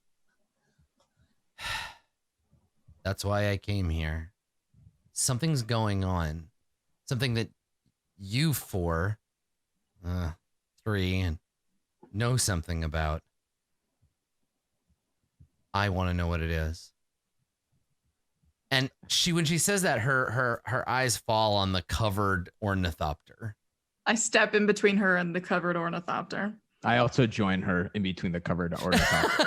That's why I came here. Something's going on. Something that you 4, 3, and know something about. I want to know what it is. And when she says that, her eyes fall on the covered ornithopter. I step in between her and the covered ornithopter. I also join her in between the covered ornithopter.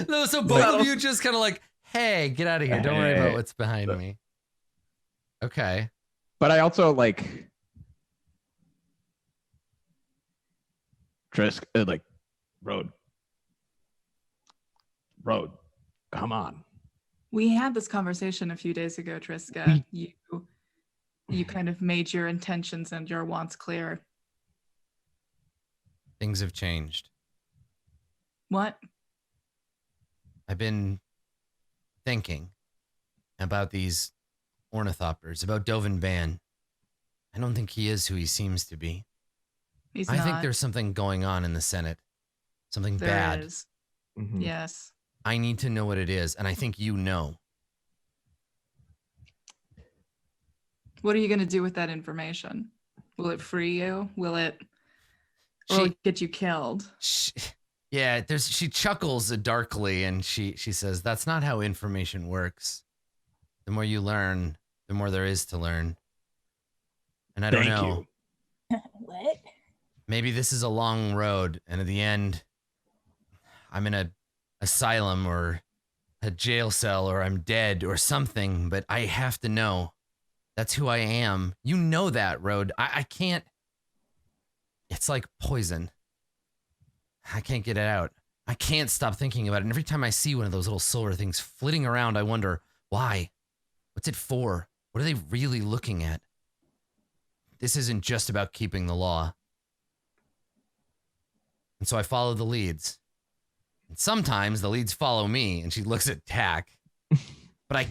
No, so both of you just kind of like, hey, get out of here. Don't worry about what's behind me. Okay. But I also like Trisk, Road, come on. We had this conversation a few days ago, Triska. You kind of made your intentions and your wants clear. Things have changed. What? I've been thinking about these ornithopters, about Dovin Ban. I don't think he is who he seems to be. He's I not. think there's something going on in the Senate. Something There bad. is. Mhm. Yes. I need to know what it is, and I think you know. What are you going to do with that information? Will it free you? Will it get you killed? Yeah, she chuckles darkly and she says, "That's not how information works. The more you learn, the more there is to learn." And I don't Thank know. you. What? Maybe this is a long road, and at the end, I'm in a asylum or a jail cell, or I'm dead or something, but I have to know. That's who I am. You know that, Road. I can't. It's like poison. I can't get it out. I can't stop thinking about it. And every time I see one of those little silver things flitting around, I wonder, why? What's it for? What are they really looking at? This isn't just about keeping the law. And so I follow the leads. And sometimes the leads follow me, and she looks at Tack. But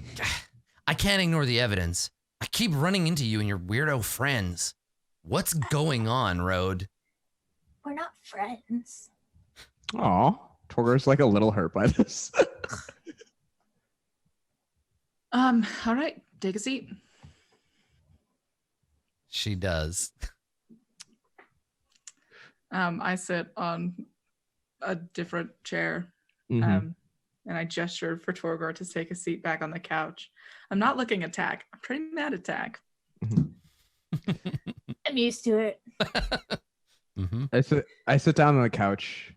I can't ignore the evidence. I keep running into you and your weirdo friends. What's going on, Road? We're not friends. Aw, Torgor's like a little hurt by this. All right, take a seat. She does. I sit on a different chair. Mhm. And I gestured for Torgor to take a seat back on the couch. I'm not looking at Tack. I'm pretty mad at Tack. I'm used to it. Mm-hmm. I sit down on the couch,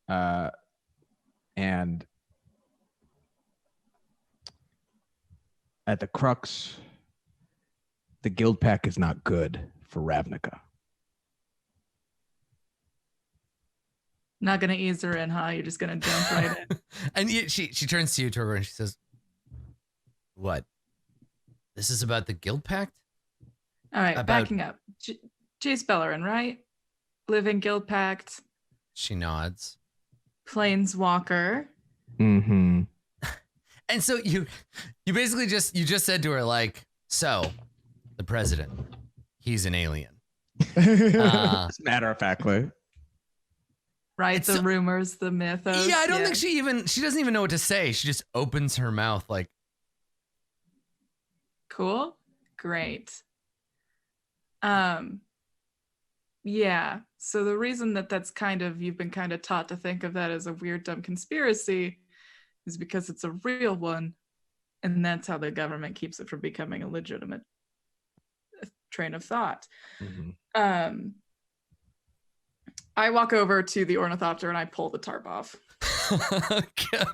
and at the crux, the Guildpact is not good for Ravnica. Not gonna ease her in, huh? You're just gonna jump right in. And she turns to you, Torgor, and she says, "What? This is about the Guildpact?" All right, About- backing up. Jace Beleren, right? Living Guildpact, She nods. Planeswalker. Mm-hmm. And so you basically just said to her, like, so the president, he's an alien. Matter of factly. Right, It's the so- rumors, the mythos. Yeah, I don't think she doesn't even know what to say. She just opens her mouth like, Cool. Great. Yeah. So the reason that's you've been kind of taught to think of that as a weird, dumb conspiracy is because it's a real one. And that's how the government keeps it from becoming a legitimate train of thought. Mm-hmm. I walk over to the ornithopter and I pull the tarp off.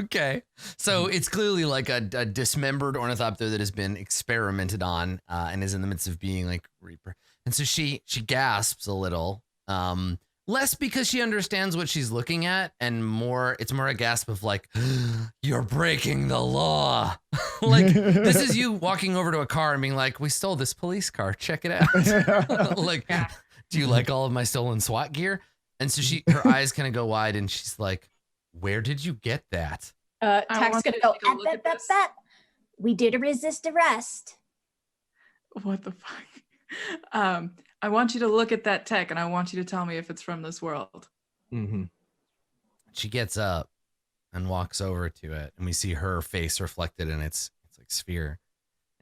okay. So it's clearly like a dismembered ornithopter that has been experimented on and is in the midst of being like Reaper. And so she gasps a little, less because she understands what she's looking at, and it's more a gasp of like, "You're breaking the law." Like this is you walking over to a car and being like, "We stole this police car. Check it out." Like, Yeah. do you like all of my stolen SWAT gear? And so her eyes kind of go wide, and she's like, "Where did you get that?" Tack's want gonna to go. take a look at this. We did a resist arrest. What the fuck? I want you to look at that tech and I want you to tell me if it's from this world. Mm-hmm. She gets up and walks over to it, and we see her face reflected in its like sphere.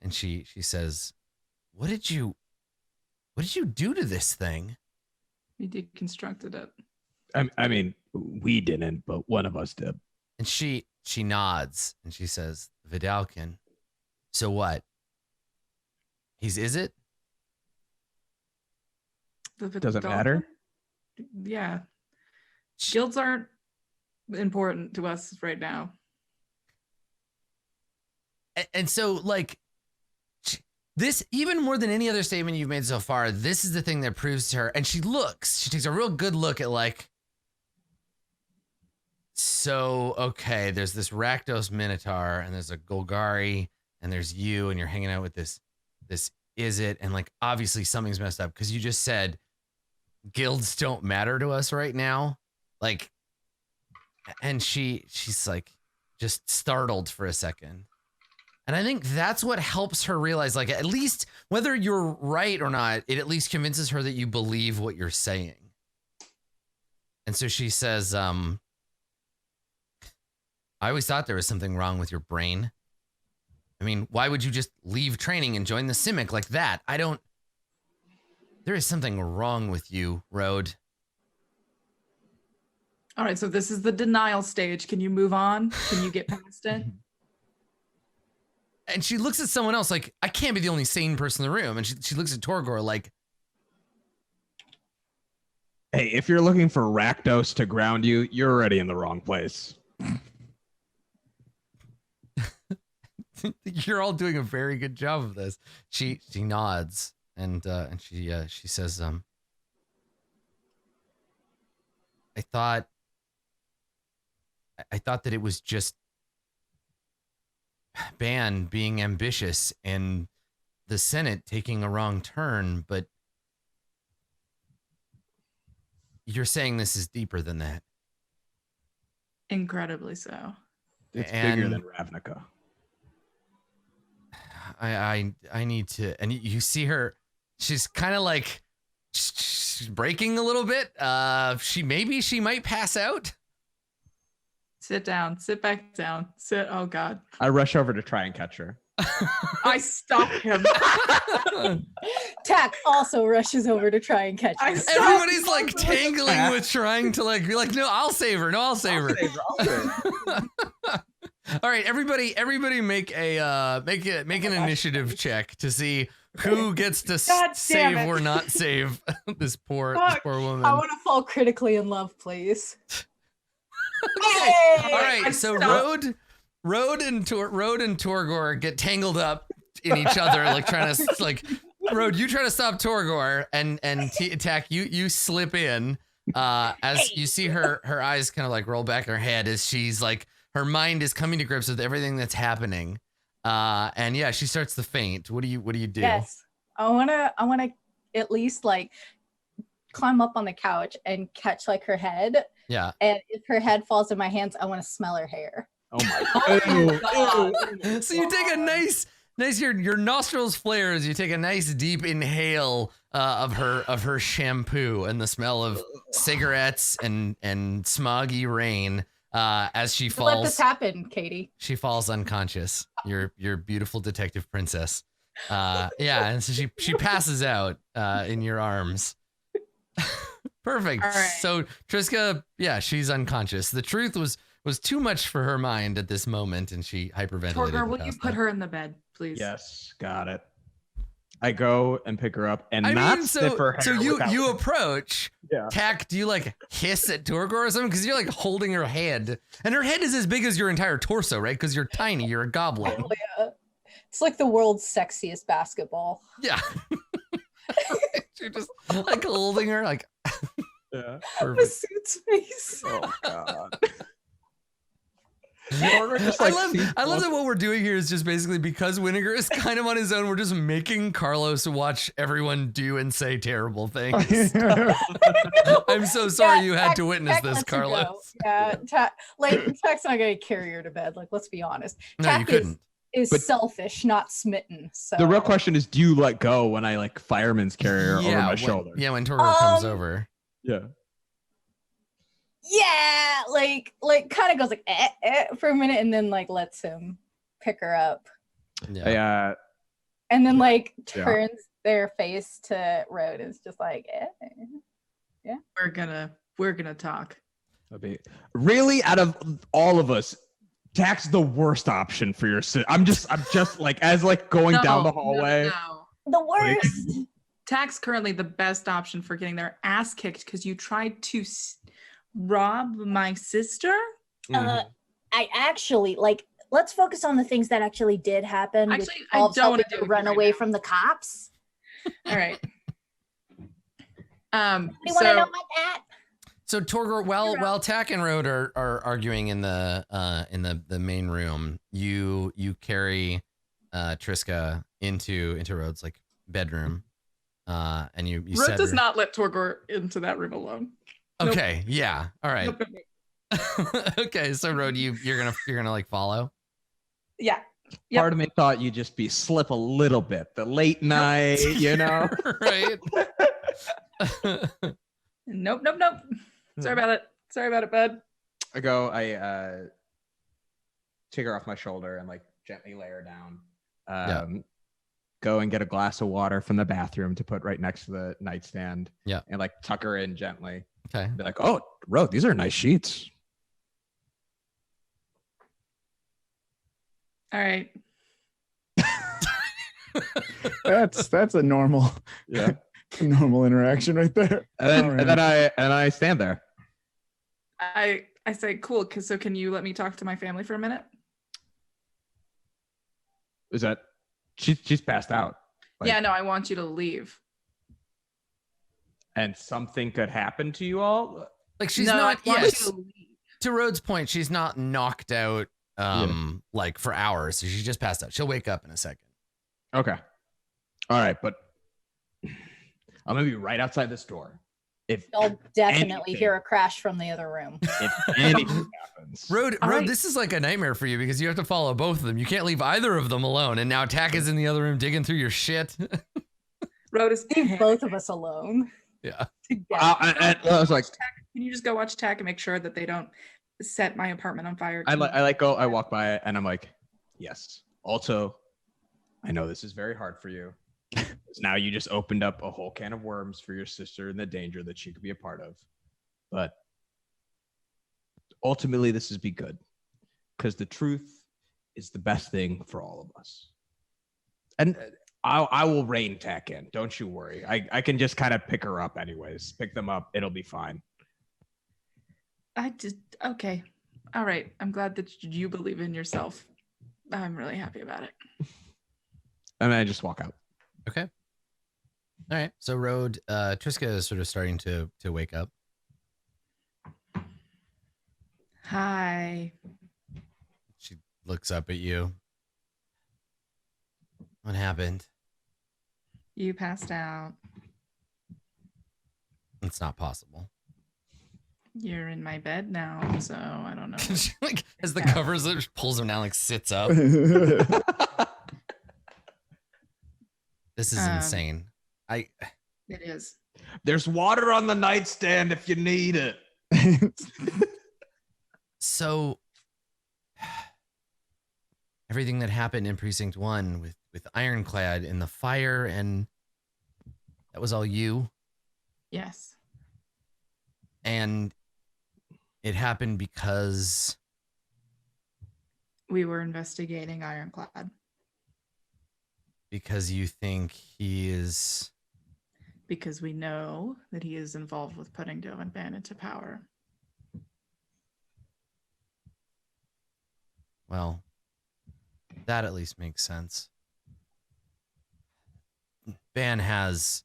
And she says, What did you do to this thing?" We deconstructed it. I mean, we didn't, but one of us did. And she nods and she says, "Vidalkin. So what? Is it?" Does it matter? Yeah. Guilds aren't important to us right now. And so, like, this, even more than any other statement you've made so far, this is the thing that proves to her. And she takes a real good look at, like, so, okay, there's this Rakdos Minotaur, and there's a Golgari, and there's you, and you're hanging out with this is it? And, like, obviously something's messed up, because you just said guilds don't matter to us right now. Like, and she's like just startled for a second. And I think that's what helps her realize, like, at least whether you're right or not, it at least convinces her that you believe what you're saying. And so she says, I always thought there was something wrong with your brain. I mean, why would you just leave training and join the Simic like that? There is something wrong with you, Road. All right, so this is the denial stage. Can you move on? Can you get past it? And she looks at someone else like, I can't be the only sane person in the room. And she looks at Torgor like, Hey, if you're looking for Rakdos to ground you, you're already in the wrong place. you're all doing a very good job of this. She nods and she says, I thought that it was just Ban being ambitious and the Senate taking a wrong turn, but you're saying this is deeper than that. Incredibly so. It's bigger than Ravnica. I need to, and you see her, she's kind of like she's breaking a little bit. She might pass out. Sit down. Sit back down. Sit. Oh God. I rush over to try and catch her. I stop him. Tack also rushes over to try and catch her. Everybody's like tangling with trying to like be like, no, I'll save her. No, I'll save her. All right, everybody make an initiative check to see who gets to save or not save this poor woman. I want to fall critically in love, please. Okay. Hey! All right, so Road and Torgor get tangled up in each other, like trying to like. Road, you try to stop Torgor, and Tack, you slip in. As you see her eyes kind of like roll back in her head as she's like, her mind is coming to grips with everything that's happening. And yeah, she starts to faint. What do you do? Yes, I wanna at least like climb up on the couch and catch like her head. Yeah. And if her head falls in my hands, I want to smell her hair. Oh my God. So you take a nice your nostrils flare as you take a nice deep inhale of her shampoo and the smell of cigarettes and smoggy rain as she falls. Let this happen, Katie. She falls unconscious. Your beautiful detective princess. Yeah, and so she passes out in your arms. Perfect. Right. So Triska, yeah, she's unconscious. The truth was too much for her mind at this moment, and she hyperventilated. Torgor, will you put her in the bed, please? Yes, got it. I go and pick her up and so sniff her hair. so you without- approach. Yeah. Tack, do you like hiss at Torgor or something? Because you're like holding her head, and her head is as big as your entire torso, right? Because you're tiny. You're a goblin. Oh, yeah. It's like the world's sexiest basketball. Yeah. You're just like holding her, like. Yeah. The Perfect. suit's face. Oh God. I love that what we're doing here is just basically because Winnegar is kind of on his own, we're just making Carlos watch everyone do and say terrible things. I'm so sorry you had to witness Tack this, lets her go. Carlos. Yeah, Tack's not gonna carry her to bed. Like, let's be honest. No, Tack you couldn't. is But- selfish, not smitten. So The real question is, do you let go when I like fireman's carry her over my shoulder? Yeah, when Torgor comes over. Yeah. yeah, like kind of goes like for a minute, and then like lets him pick her up, Yeah. and then like Yeah. turns their face to Road. It's just like We're gonna talk. That'd be really, out of all of us, Tack's the worst option for your I'm just like, as like going down the hallway. No. the worst. Tack's currently the best option for getting their ass kicked because you tried to rob my sister. I actually like. Let's focus on the things that actually did happen. which Actually, I involves don't wanna helping do to it run right away now. from the cops. All right. You want to know about that? So Torgor, while Tack and Road are arguing in the main room, you carry Triska into Road's like bedroom, and you Road set does her- not let Torgor into that room alone. Okay, yeah, all right. Nope, nope, nope. Okay, so Road, you're gonna like follow. Yeah. Yep. Part of me thought you'd just be slip a little bit. The late night, you know. Right. Nope. Sorry about it, bud. I go, I take her off my shoulder and like gently lay her down. Go and get a glass of water from the bathroom to put right next to the nightstand. Yeah. And like tuck her in gently. Okay. Be like, oh, Ro, these are nice sheets. All right. That's a normal normal interaction right there. And then I stand there. I say, cool. So can you let me talk to my family for a minute? Is that she's passed out? Like, Yeah, no, I want you to leave. and something could happen to you all. Like she's No, not. I want you Yes. to leave. To Rhodes' point, she's not knocked out like for hours. So she just passed out. She'll wake up in a second. Okay. All right, but I'm gonna be right outside this door. If I'll definitely anything- hear a crash from the other room. if anything happens, Road, All right. this is like a nightmare for you because you have to follow both of them. You can't leave either of them alone. And now Tack is in the other room digging through your shit. Rhoda, Leave both of us alone. Yeah. Together. I was like, can you just go watch Tack and make sure that they don't set my apartment on fire? I walk by it and I'm like, yes. Also, I know this is very hard for you. Now you just opened up a whole can of worms for your sister and the danger that she could be a part of. But ultimately, this is be good because the truth is the best thing for all of us. And I will rein Tack in. Don't you worry. I can just kind of pick her up anyways. Pick them up. It'll be fine. Okay. All right. I'm glad that you believe in yourself. I'm really happy about it. And then I just walk out. Okay. All right. So Road, Triska is sort of starting to wake up. Hi. She looks up at you. What happened? You passed out. It's not possible. You're in my bed now, so I don't know. She, like as the covers it, she pulls him down, like sits up. This is insane. It is. There's water on the nightstand if you need it. So everything that happened in Precinct 1 with Ironclad in the fire, and that was all you. Yes. And it happened because We were investigating Ironclad. you think he is. Because we know that he is involved with putting Dovanban into power. Well, that at least makes sense. Ban has,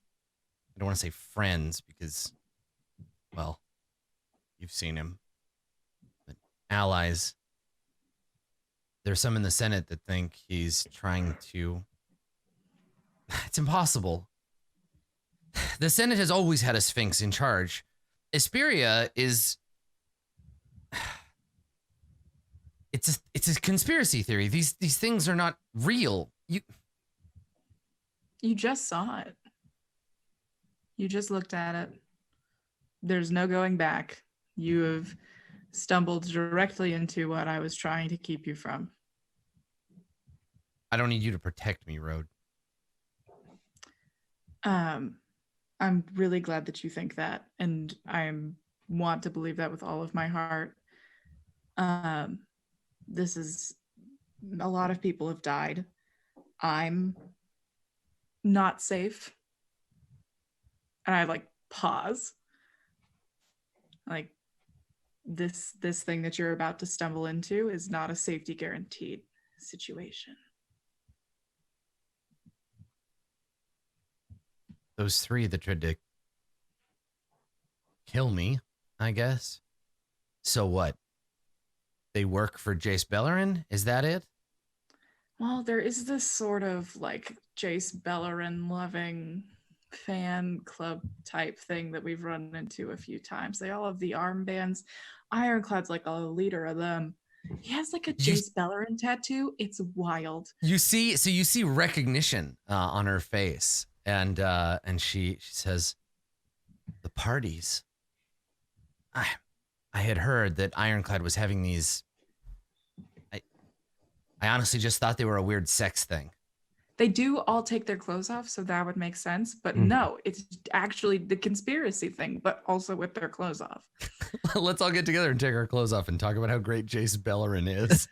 I don't want to say friends because, well, you've seen him, but allies. There's some in the Senate that think he's trying to. It's impossible. The Senate has always had a Sphinx in charge. Asperia is. It's a conspiracy theory. These things are not real. You just saw it. You just looked at it. There's no going back. You have stumbled directly into what I was trying to keep you from. I don't need you to protect me, Road. I'm really glad that you think that, and I want to believe that with all of my heart. This is a lot of people have died. I'm not safe. And I like pause. Like this thing that you're about to stumble into is not a safety guaranteed situation. Those three that tried to kill me, I guess. So what? They work for Jace Beleren? Is that it? Well, there is this sort of like Jace Beleren loving fan club type thing that we've run into a few times. They all have the armbands. Ironclad's like a leader of them. He has like a Jace Beleren tattoo. It's wild. You see recognition on her face, and she says, "The parties. I had heard that Ironclad was having these. I honestly just thought they were a weird sex thing. They do all take their clothes off, so that would make sense. But Mhm. no, it's actually the conspiracy thing, but also with their clothes off. Let's all get together and take our clothes off and talk about how great Jace Beleren is.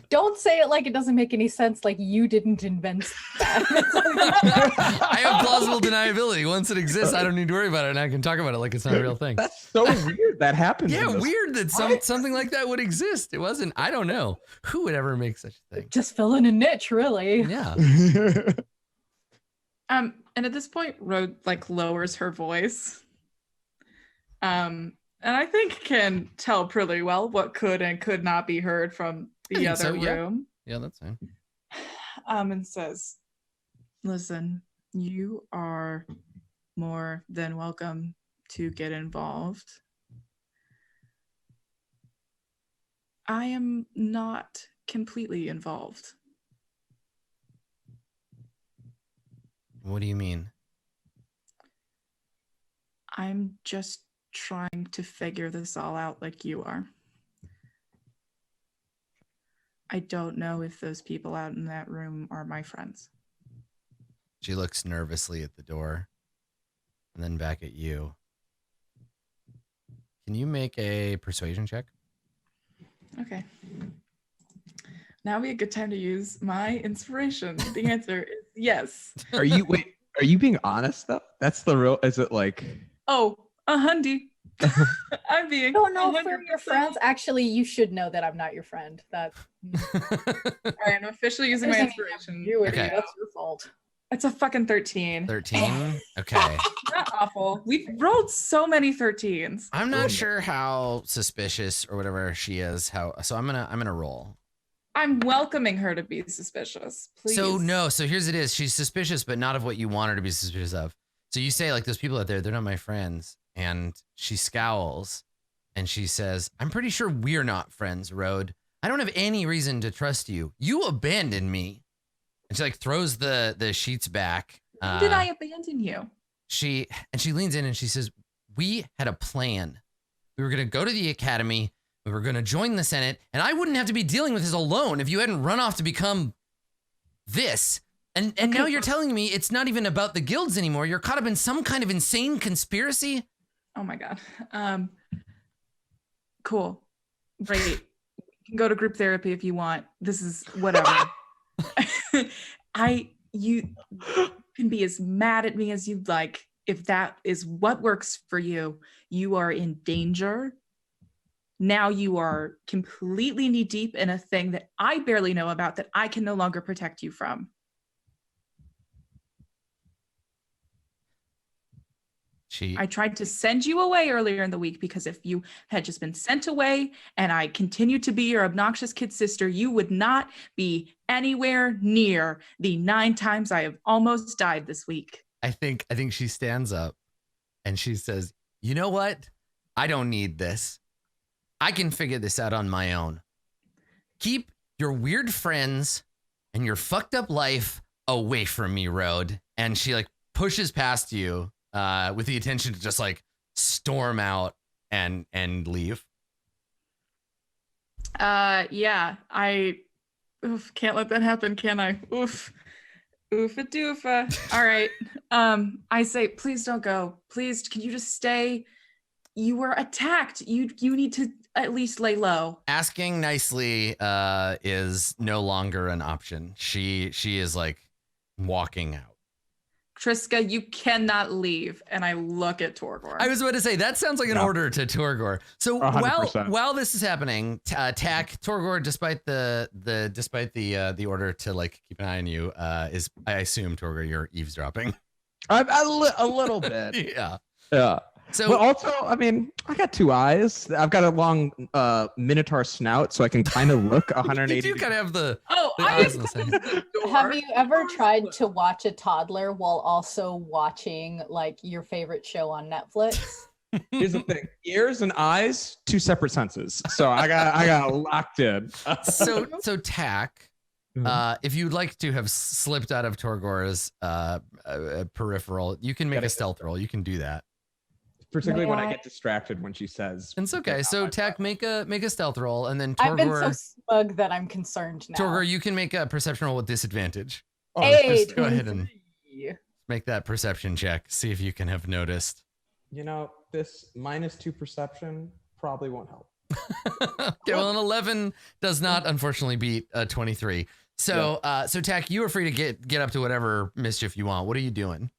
Don't say it like it doesn't make any sense, like you didn't invent that. I have plausible deniability. Once it exists, I don't need to worry about it, and I can talk about it like it's not a real thing. That's so weird that happened. Yeah, in this. weird that something like that would exist. It wasn't. I don't know who would ever make such a thing. Just fill in a niche, really. Yeah. And at this point, Rode like lowers her voice. And I think can tell pretty well what could and could not be heard from the think other so, yeah. room. Yeah, that's fine. And says, "Listen, you are more than welcome to get involved. I am not completely involved. What do you mean? I'm just trying to figure this all out like you are. I don't know if those people out in that room are my friends." She looks nervously at the door and then back at you. Can you make a persuasion check? Okay. Now would be a good time to use my inspiration. The answer is yes. Are you being honest though? That's the real. Is it like? Oh, a hundy. I'm being. I don't know if we're 100% your friends. Actually, you should know that I'm not your friend. That All right, I'm officially using my There's any inspiration. ambiguity. Okay. That's your fault. It's a fucking 13. 13? Okay. Not awful. We've rolled so many 13s. I'm not sure how suspicious or whatever she is. So I'm gonna roll. I'm welcoming her to be suspicious. Please. So here's it is. She's suspicious, but not of what you want her to be suspicious of. So you say like those people out there, they're not my friends. And she scowls and she says, "I'm pretty sure we're not friends, Rode. I don't have any reason to trust you. You abandoned me." And she like throws the sheets back. When did I abandon you? She leans in and she says, "We had a plan. We were going to go to the academy. We were going to join the Senate, and I wouldn't have to be dealing with this alone if you hadn't run off to become this. And now you're telling me it's not even about the guilds anymore. You're caught up in some kind of insane conspiracy." Oh my god. Cool. Great. You can go to group therapy if you want. This is whatever. You can be as mad at me as you'd like. If that is what works for you, you are in danger. Now you are completely knee deep in a thing that I barely know about that I can no longer protect you from. I tried to send you away earlier in the week because if you had just been sent away and I continued to be your obnoxious kid sister, you would not be anywhere near the 9 times I have almost died this week. I think she stands up and she says, "You know what? I don't need this. I can figure this out on my own. Keep your weird friends and your fucked up life away from me, Rode." And she like pushes past you with the intention to just like storm out and leave. Yeah, I can't let that happen, can I? Oofa doofa. All right. I say, please don't go. Please, can you just stay? You were attacked. You need to at least lay low. Asking nicely is no longer an option. She is like walking out. Triska, you cannot leave. And I look at Torgor. I was about to say, that sounds like an order to Torgor. So 100%. while this is happening, Tack, Torgor, despite the order to like keep an eye on you, is, I assume, Torgor, you're eavesdropping. A little bit. Yeah. Yeah. So But also, I mean, I got 2 eyes. I've got a long minotaur snout, so I can kind of look 180. you do kind of have the. Oh, the I eyes on the side. Have you ever tried to watch a toddler while also watching like your favorite show on Netflix? Here's the thing: ears and eyes, 2 separate senses. So I got locked in. So Tack, if you'd like to have slipped out of Torgor's peripheral, you can make a stealth roll. You can do that. particularly when I Man. get distracted when she says. It's okay. So Tack, make a stealth roll, and then I've been so Torgor, smug that I'm concerned now. Torgor, you can make a perception roll with disadvantage. Hey, Just go ahead and 23. make that perception check. See if you can have noticed. You know, this -2 perception probably won't help. Okay, well, an 11 does not unfortunately beat a 23. So, so Tack, you are free to get up to whatever mischief you want. What are you doing?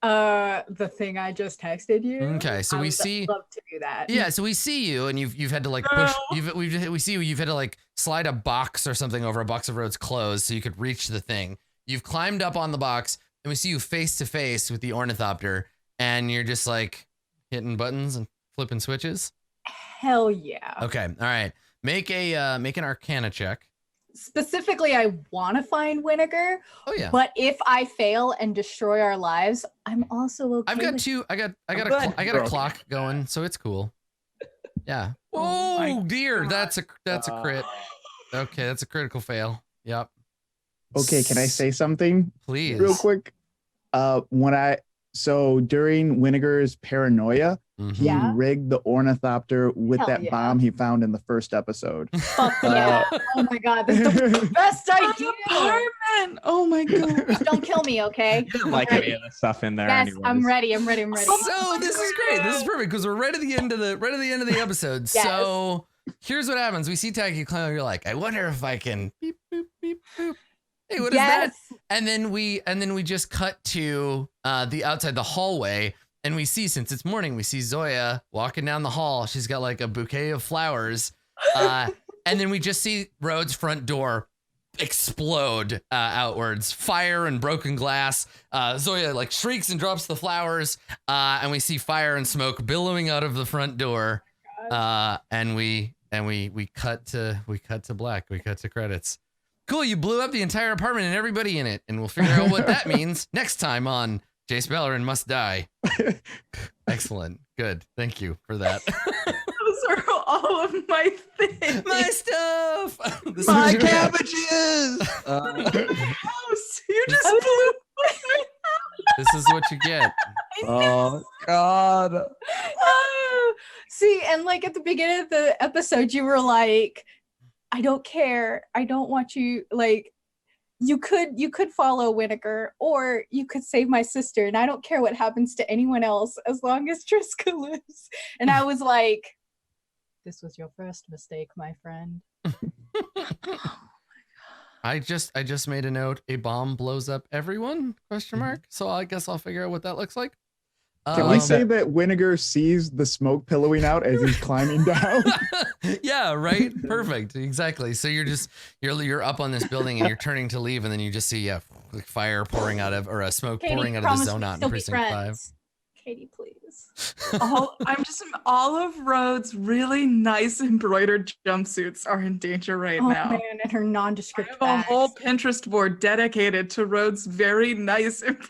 The thing I just texted you. Okay, so I we would see. love to do that. Yeah, so we see you, and you've had to like push. We see you. You've had to like slide a box or something over a box of roads closed so you could reach the thing. You've climbed up on the box, and we see you face to face with the ornithopter, and you're just like hitting buttons and flipping switches. Hell yeah. Okay, all right. Make an Arcana check. Specifically, I want to find Winnegar, Oh yeah. but if I fail and destroy our lives, I'm also okay. I've got with two. I got glad I you got a broke clock going, so it's cool. Yeah. Oh my Oh dear, God. that's a crit. Okay, that's a critical fail. Yep. Okay, can I say something Please. real quick? During Winnegar's paranoia, Mhm. he Yeah. rigged the ornithopter with Hell that yeah. bomb he found in the first episode. Fuck yeah. Oh my god, this is the best idea. Apartment. Oh my god. Don't kill me, okay? You didn't like any of the stuff in there. Yes, anyways. I'm ready. I'm ready. So this is great. This is perfect because we're right at the end of the episode. Yes. So here's what happens. We see Tacky climb. You're like, I wonder if I can beep boop beep boop. Hey, what is that? And then we just cut to the outside the hallway, and we see, since it's morning, we see Zoya walking down the hall. She's got like a bouquet of flowers, and then we just see Rhodes' front door explode outwards, fire and broken glass. Zoya like shrieks and drops the flowers, and we see fire and smoke billowing out of the front door. And we cut to black. We cut to credits. Cool, you blew up the entire apartment and everybody in it, and we'll figure out what that means next time on Jace Beleren Must Die. Excellent. Good. Thank you for that. Those are all of my things. My stuff. This My is- cabbages. House. You just blew This is what you get. Oh God. Oh, see, and like at the beginning of the episode, you were like, I don't care. I don't want you, like, you could follow Winnegar, or you could save my sister, and I don't care what happens to anyone else as long as Triska lives. And I was like, this was your first mistake, my friend. I just made a note. A bomb blows up everyone? Question mark. So I guess I'll figure out what that looks like. Can we say that Winnegar sees the smoke pillowing out as he's climbing down? Yeah, right. Perfect. Exactly. So you're up on this building and you're turning to leave, and then you just see like fire pouring out of, or a smoke pouring out of the zone out in precinct 5. Katie, please. all of Rhodes' really nice embroidered jumpsuits are in danger right Oh now. man, and her I nondescript have a bags. whole Pinterest board dedicated to Rhodes' very nice embroidered.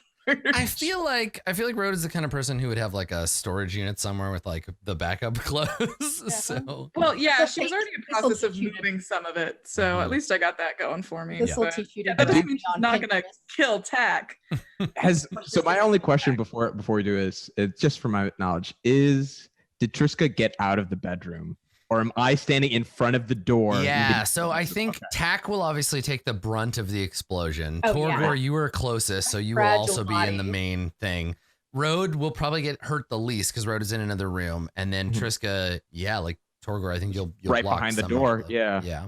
I feel like Rhoda is the kind of person who would have like a storage unit somewhere with like the backup clothes. Yeah. So Well, yeah, So she was already in this'll process of teach you to- moving some of it, so at least I got that going for me. This will but teach you to that do doesn't mean it she's on not gonna Pinterest. kill Tack. So my only question before we do this, it's just for my knowledge, is did Triska get out of the bedroom, or am I standing in front of the door? yeah, so I think Tack will obviously take the brunt of the explosion. Oh, Torgor, yeah. you were closest, so you will Fragile also be in the body. main thing. Road will probably get hurt the least because Road is in another room, and then Mhm. Triska, yeah, like Torgor, I think you'll Right block behind the some of door, yeah. yeah.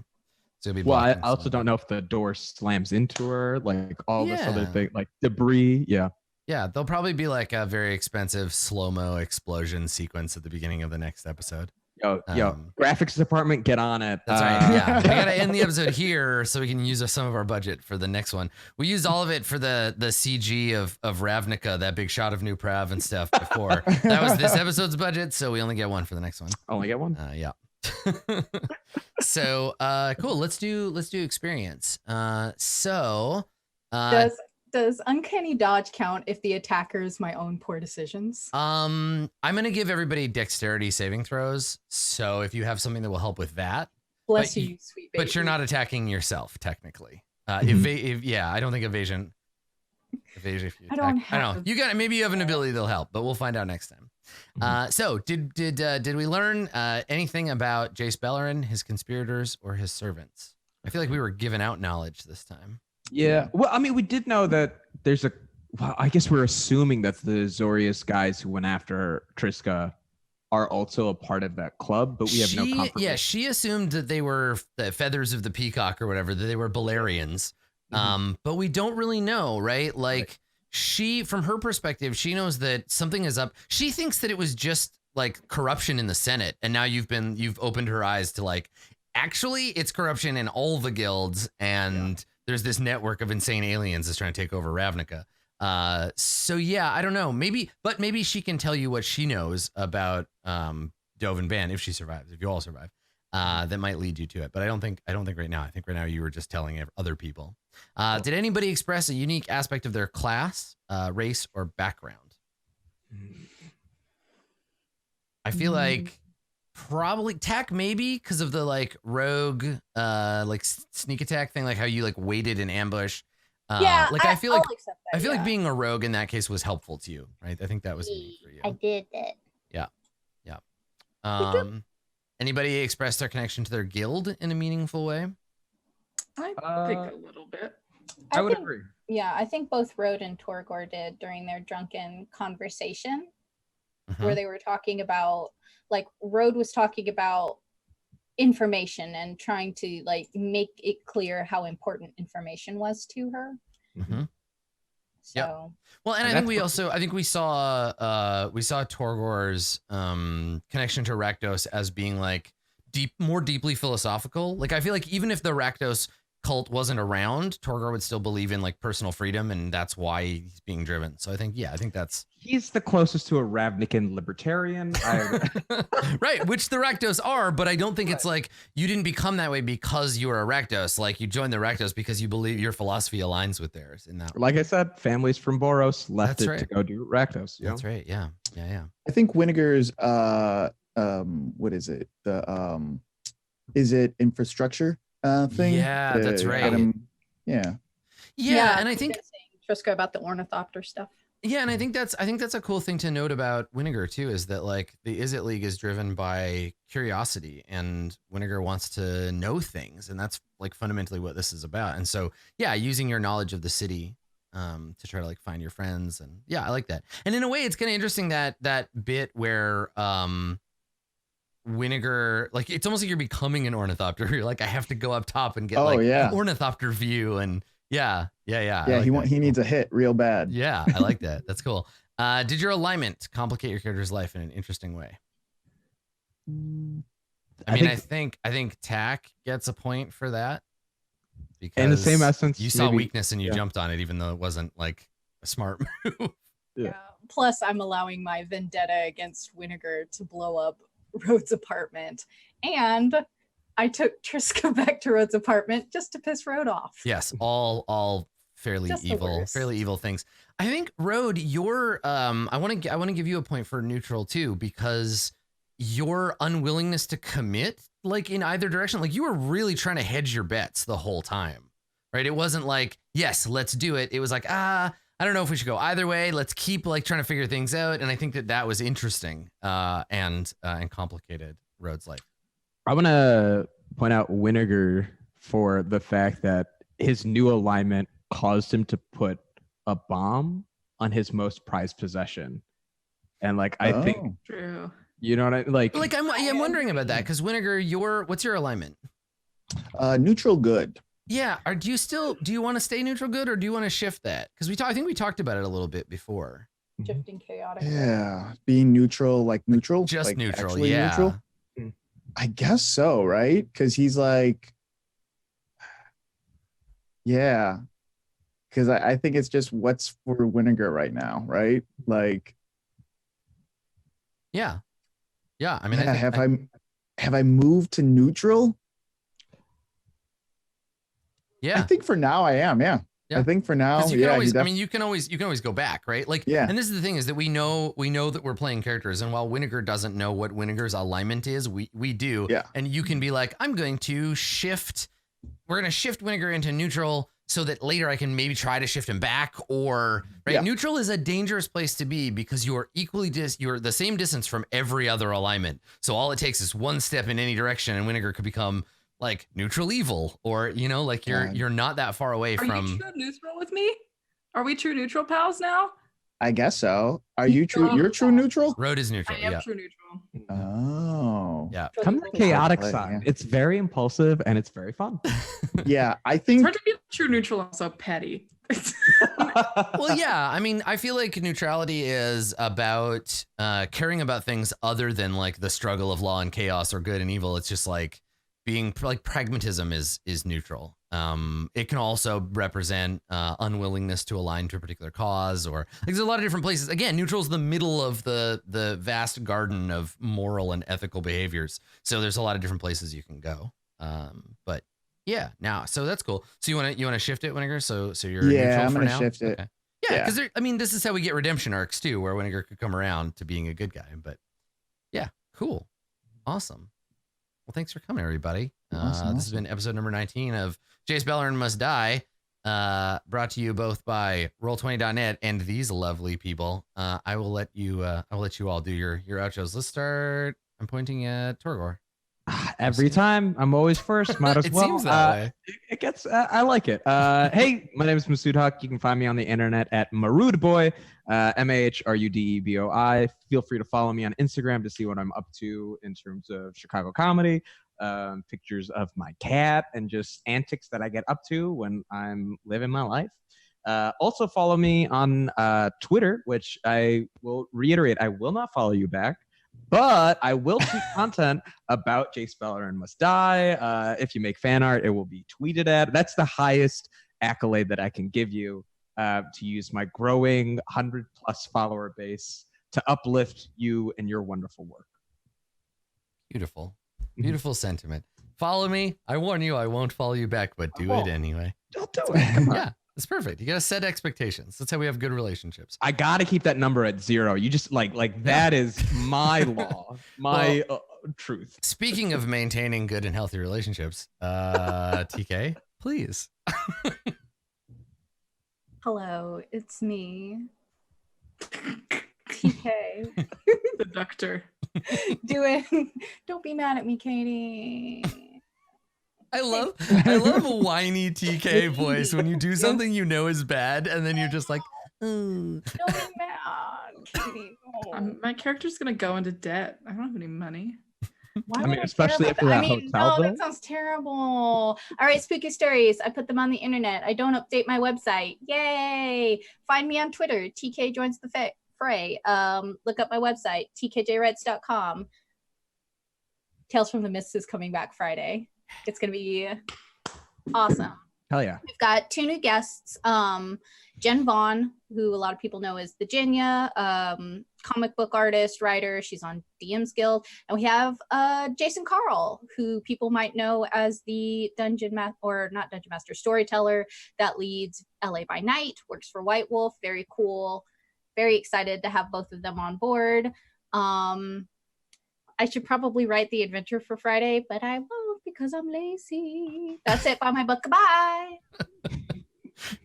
So you'll be Well, I blocking also some don't of know if the door slams into her, like all this other Yeah. thing, like debris. Yeah. Yeah, there'll probably be like a very expensive slow-mo explosion sequence at the beginning of the next episode. Yo, Um, graphics department, get on it. That's right. Yeah, we gotta end the episode here so we can use some of our budget for the next one. We used all of it for the CG of Ravnica, that big shot of New Prav and stuff before. That was this episode's budget, so we only get one for the next one. Only get one. Yeah. So cool. Let's do experience. Does uncanny dodge count if the attacker is my own poor decisions? I'm gonna give everybody dexterity saving throws. So if you have something that will help with that, Bless but you, sweet baby. but you're not attacking yourself technically. Mhm. Yeah, I don't think evasion. Evasion. If you I don't attack, I don't know. have- You got it. Maybe you have an ability that'll help, but we'll find out next time. So did we learn anything about Jace Beleren, his conspirators, or his servants? I feel like we were giving out knowledge this time. Yeah. Well, I mean, we did know that there's a. Well, I guess we're assuming that the Zorius guys who went after Triska are also a part of that club, but we have no confirmation. Yeah, she assumed that they were the feathers of the peacock or whatever, that they were Belerians. But we don't really know, right? Like she, from her perspective, she knows that something is up. She thinks that it was just like corruption in the Senate, and now you've opened her eyes to like, actually, it's corruption in all the guilds, and there's this network of insane aliens that's trying to take over Ravnica. So yeah, I don't know. Maybe she can tell you what she knows about Dove and Ban if she survives, if you all survive. That might lead you to it. But I don't think right now. I think right now you were just telling other people. Did anybody express a unique aspect of their class, race, or background? I feel like probably Tack, maybe because of the like rogue like sneak attack thing, like how you like waited in ambush. Like I feel like being a rogue in that case was helpful to you, right? I think that was unique for you. I did it. Yeah. Anybody express their connection to their guild in a meaningful way? I think a little bit. I would agree. Yeah, I think both Rode and Torgor did during their drunken conversation, where they were talking about, like, Rode was talking about information and trying to like make it clear how important information was to her. So well, and I think we saw Torgor's connection to Rakdos as being like more deeply philosophical. Like I feel like even if the Rakdos cult wasn't around, Torgor would still believe in like personal freedom, and that's why he's being driven. So I think he's the closest to a Ravnican libertarian. Right, which the Rakdos are, but I don't think it's like you didn't become that way because you were a Rakdos. Like you joined the Rakdos because you believe your philosophy aligns with theirs in that way. Like I said, families from Boros left to go do Rakdos. That's right. Yeah. I think Winnegar's what is it? The is it infrastructure thing? Yeah, that's right. Yeah, and I think Triska about the ornithopter stuff. Yeah, and I think that's a cool thing to note about Winnegar too, is that like the Izzet League is driven by curiosity, and Winnegar wants to know things, and that's like fundamentally what this is about. And so yeah, using your knowledge of the city to try to like find your friends, and yeah, I like that. And in a way, it's kind of interesting that bit where Winnegar, like it's almost like you're becoming an ornithopter. You're like, I have to go up top and get an ornithopter view, and yeah. He needs a hit real bad. Yeah, I like that. That's cool. Did your alignment complicate your character's life in an interesting way? I think Tack gets a point for that, because in the same essence, you saw weakness and you jumped on it, even though it wasn't like a smart move. Yeah. Plus, I'm allowing my vendetta against Winnegar to blow up Rhodes' apartment, and I took Triska back to Rhodes' apartment just to piss Rhode off. Yes, all fairly evil things. I think Rhode, your I want to give you a point for neutral too, because your unwillingness to commit like in either direction, like you were really trying to hedge your bets the whole time, right? It wasn't like, yes, let's do it. It was like, I don't know if we should go either way. Let's keep like trying to figure things out. And I think that was interesting and complicated Rhodes' life. I want to point out Winnegar for the fact that his new alignment caused him to put a bomb on his most prized possession. And like, I think, True. You know what I like? Like I'm wondering about that, because Winnegar, what's your alignment? Neutral good. Yeah. Do you want to stay neutral good, or do you want to shift that? Because I think we talked about it a little bit before. Shifting chaotic. Yeah, being neutral, like neutral, just like neutral. actually Yeah. Neutral? I guess so, right? Because he's like, yeah. Because I think it's just what's for Winnegar right now, right? Like, yeah. I mean, have I moved to neutral? Yeah, I think for now I am. Yeah. I think for now, you can always go back, right? Like, yeah. And this is the thing, is that we know that we're playing characters, and while Winnegar doesn't know what Winnegar's alignment is, we do. Yeah. And you can be like, we're going to shift Winnegar into neutral so that later I can maybe try to shift him back, or right. Yeah. Neutral is a dangerous place to be because you are you're the same distance from every other alignment. So all it takes is one step in any direction, and Winnegar could become like neutral evil, or like you're not that far away from. Are you true neutral with me? Are we true neutral pals now? I guess so. Are you true? You're true neutral? Road is neutral. I am Yeah. true neutral. Oh. Yeah. Come the chaotic Yeah. side. It's very impulsive and it's very fun. Yeah, I It's think hard to be true neutral and also petty. Well, yeah. I mean, I feel like neutrality is about caring about things other than like the struggle of law and chaos or good and evil. It's just like being like pragmatism is neutral. It can also represent unwillingness to align to a particular cause, or like there's a lot of different places. Again, neutral is the middle of the vast garden of moral and ethical behaviors. So there's a lot of different places you can go. But yeah, now so that's cool. So you want to shift it, Winnegar? So you're neutral I'm for gonna now? shift it. Okay. Yeah, because I mean, this is how we get redemption arcs too, where Winnegar could come around to being a good guy. But yeah, cool, awesome. Well, thanks for coming, everybody. Awesome. This has been episode number 19 of Jace Beleren Must Die, brought to you both by Roll20.net and these lovely people. I will let you all do your outros. Let's start. I'm pointing at Torgor. Every time I'm always first. Might as It well. seems that way. It gets. I like it. Hey, my name is Masood Haq. You can find me on the internet at Marudeboy, MAHRUDEBOI. Feel free to follow me on Instagram to see what I'm up to in terms of Chicago comedy, pictures of my cat, and just antics that I get up to when I'm living my life. Also follow me on Twitter, which I will reiterate, I will not follow you back. But I will tweet content about Jace Beleren Must Die. If you make fan art, it will be tweeted at. That's the highest accolade that I can give you, to use my growing 100+ follower base to uplift you and your wonderful work. Beautiful, beautiful sentiment. Follow me. I warn you, I won't follow you back, but do it anyway. Don't do it. Come on. Yeah, it's perfect. You gotta set expectations. That's how we have good relationships. I gotta keep that number at 0. You just like that is my law, my truth. Speaking of maintaining good and healthy relationships, TK, please. Hello, it's me, TK. The doctor. Don't be mad at me, Katie. I love a whiny TK voice when you do something you know is bad, and then you're just like, ooh. Don't be mad, Katie. No. My character's gonna go into debt. I don't have any money. Why I would mean, care especially about after that? that I mean, hotel no, bill. that sounds terrible. All right, spooky stories. I put them on the internet. I don't update my website. Yay! Find me on Twitter. TK joins the fray. Look up my website, tkjreds.com. Tales from the Mists is coming back Friday. It's gonna be awesome. Hell yeah. We've got 2 new guests. Jen Vaughn, who a lot of people know as the Jinya, comic book artist, writer. She's on DM's Guild. And we have Jason Carl, who people might know as the storyteller that leads LA by Night, works for White Wolf. Very cool. Very excited to have both of them on board. I should probably write the adventure for Friday, but I won't because I'm lazy. That's it. Buy my book. Goodbye.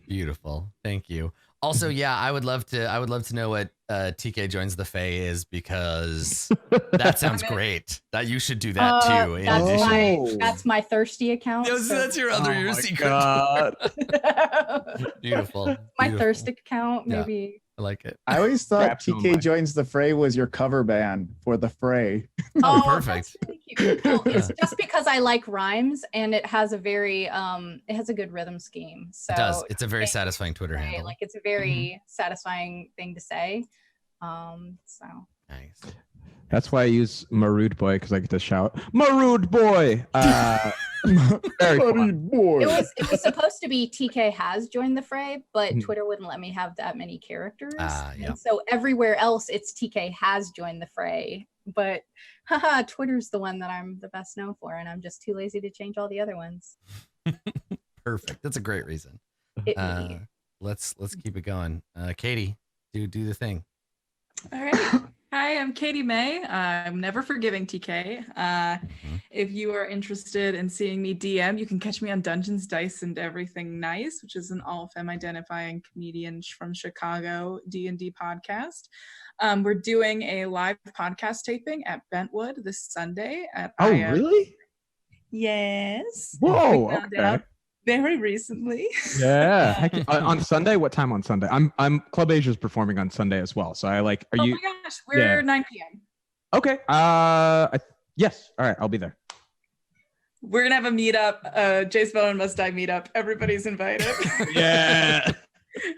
Beautiful. Thank you. Also, yeah, I would love to know what TK joins the Fae is, because that sounds great. That you should do that too. In addition. That's my thirsty account. That's your other your secret. God. Beautiful. My Beautiful. thirst account, Yeah. maybe. I like it. I always thought Perhaps so TK much. Joins the Fray was your cover band for the Fray. Oh, perfect. That's really cute. No, it's just because I like rhymes, and it has a very it has a good rhythm scheme. So It does. It's a very satisfying Twitter right, handle. like it's a very satisfying thing to say. So Nice. That's why I use Marood Boy, because I get to shout Marood Boy. Very fun. Boy. it was supposed to be TK has joined the fray, but Hmm. Twitter wouldn't let me have that many characters. Yeah. And so everywhere else it's TK has joined the fray. But haha, Twitter's the one that I'm the best known for, and I'm just too lazy to change all the other ones. Perfect. That's a great reason. Hit me. Let's keep it going. Katie, do the thing. All right. Hi, I'm Katie May. I'm never forgiving TK. If you are interested in seeing me DM, you can catch me on Dungeons, Dice, and Everything Nice, which is an all-femme identifying comedian from Chicago D&D podcast. We're doing a live podcast taping at Bentwood this Sunday. Really? Yes. Whoa. We found Okay. out very recently. Yeah. Heck yeah. On Sunday? What time on Sunday? I'm Club Asia's performing on Sunday as well. So I like. Are Oh you? my gosh, we're Yeah. 9 p.m. Okay. Yes. All right. I'll be there. We're gonna have a meetup, Jace Beleren Must Die meetup. Everybody's invited. Yeah.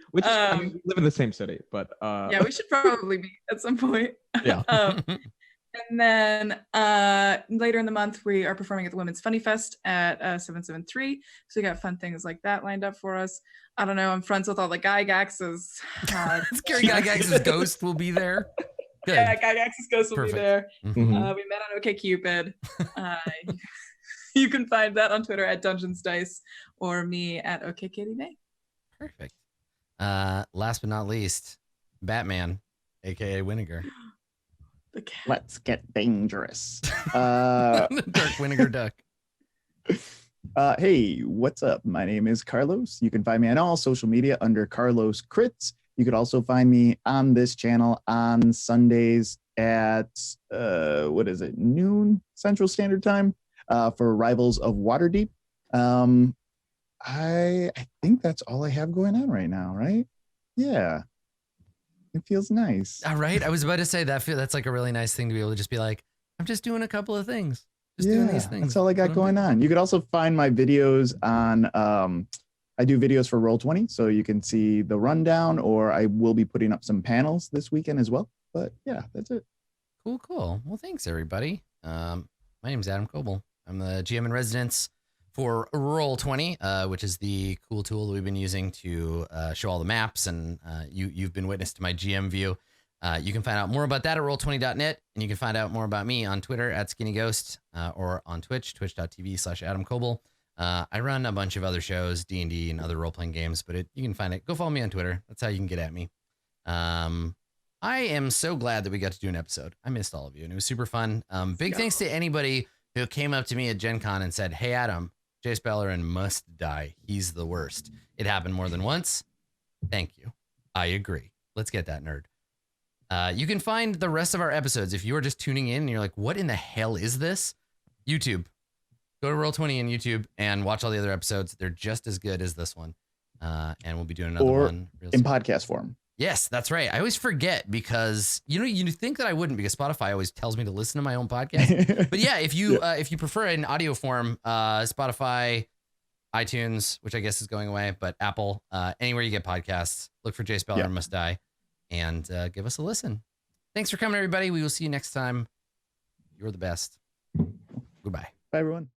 Which is, I mean, we live in the same city, but Yeah, we should probably meet at some point. Yeah. And then later in the month, we are performing at the Women's Funny Fest at 773. So we got fun things like that lined up for us. I don't know. I'm friends with all the Gygaxes. Scary Gygax's ghost will be there. Good. Yeah, Gygax's ghost will Perfect. be there. Mhm. We met on OkCupid. You can find that on Twitter at Dungeons Dice or me at OkKatieMay. Perfect. Last but not least, Batman, aka Winnegar. The cat. Let's get dangerous. Dark Winnegar Duck. Hey, what's up? My name is Carlos. You can find me on all social media under Carlos Crits. You could also find me on this channel on Sundays at noon Central Standard Time for Rivals of Waterdeep. I think that's all I have going on right now, right? Yeah. It feels nice. All right. I was about to say that's like a really nice thing to be able to just be like, I'm just doing a couple of things. Just doing these things. That's all I got going on. You could also find my videos on I do videos for Roll20, so you can see the rundown, or I will be putting up some panels this weekend as well. But yeah, that's it. Cool. Well, thanks everybody. My name's Adam Coble. I'm the GM in residence for Roll20, which is the cool tool that we've been using to show all the maps, and you've been witness to my GM view. You can find out more about that at roll20.net, and you can find out more about me on Twitter at SkinnyGhost or on Twitch, twitch.tv/Adam Coble. I run a bunch of other shows, D&D and other role-playing games, but you can find it. Go follow me on Twitter. That's how you can get at me. I am so glad that we got to do an episode. I missed all of you, and it was super fun. Big thanks to anybody who came up to me at Gen Con and said, hey, Adam, Jace Beleren must die. He's the worst. It happened more than once. Thank you. I agree. Let's get that nerd. You can find the rest of our episodes if you are just tuning in and you're like, what in the hell is this? YouTube. Go to Roll20 on YouTube and watch all the other episodes. They're just as good as this one. And we'll be doing another one real in soon. podcast form. Yes, that's right. I always forget because you think that I wouldn't, because Spotify always tells me to listen to my own podcast. But yeah, if you prefer an audio form, Spotify, iTunes, which I guess is going away, but Apple, anywhere you get podcasts, look for Jace Beleren Must Die, and give us a listen. Thanks for coming, everybody. We will see you next time. You're the best. Goodbye. Bye, everyone.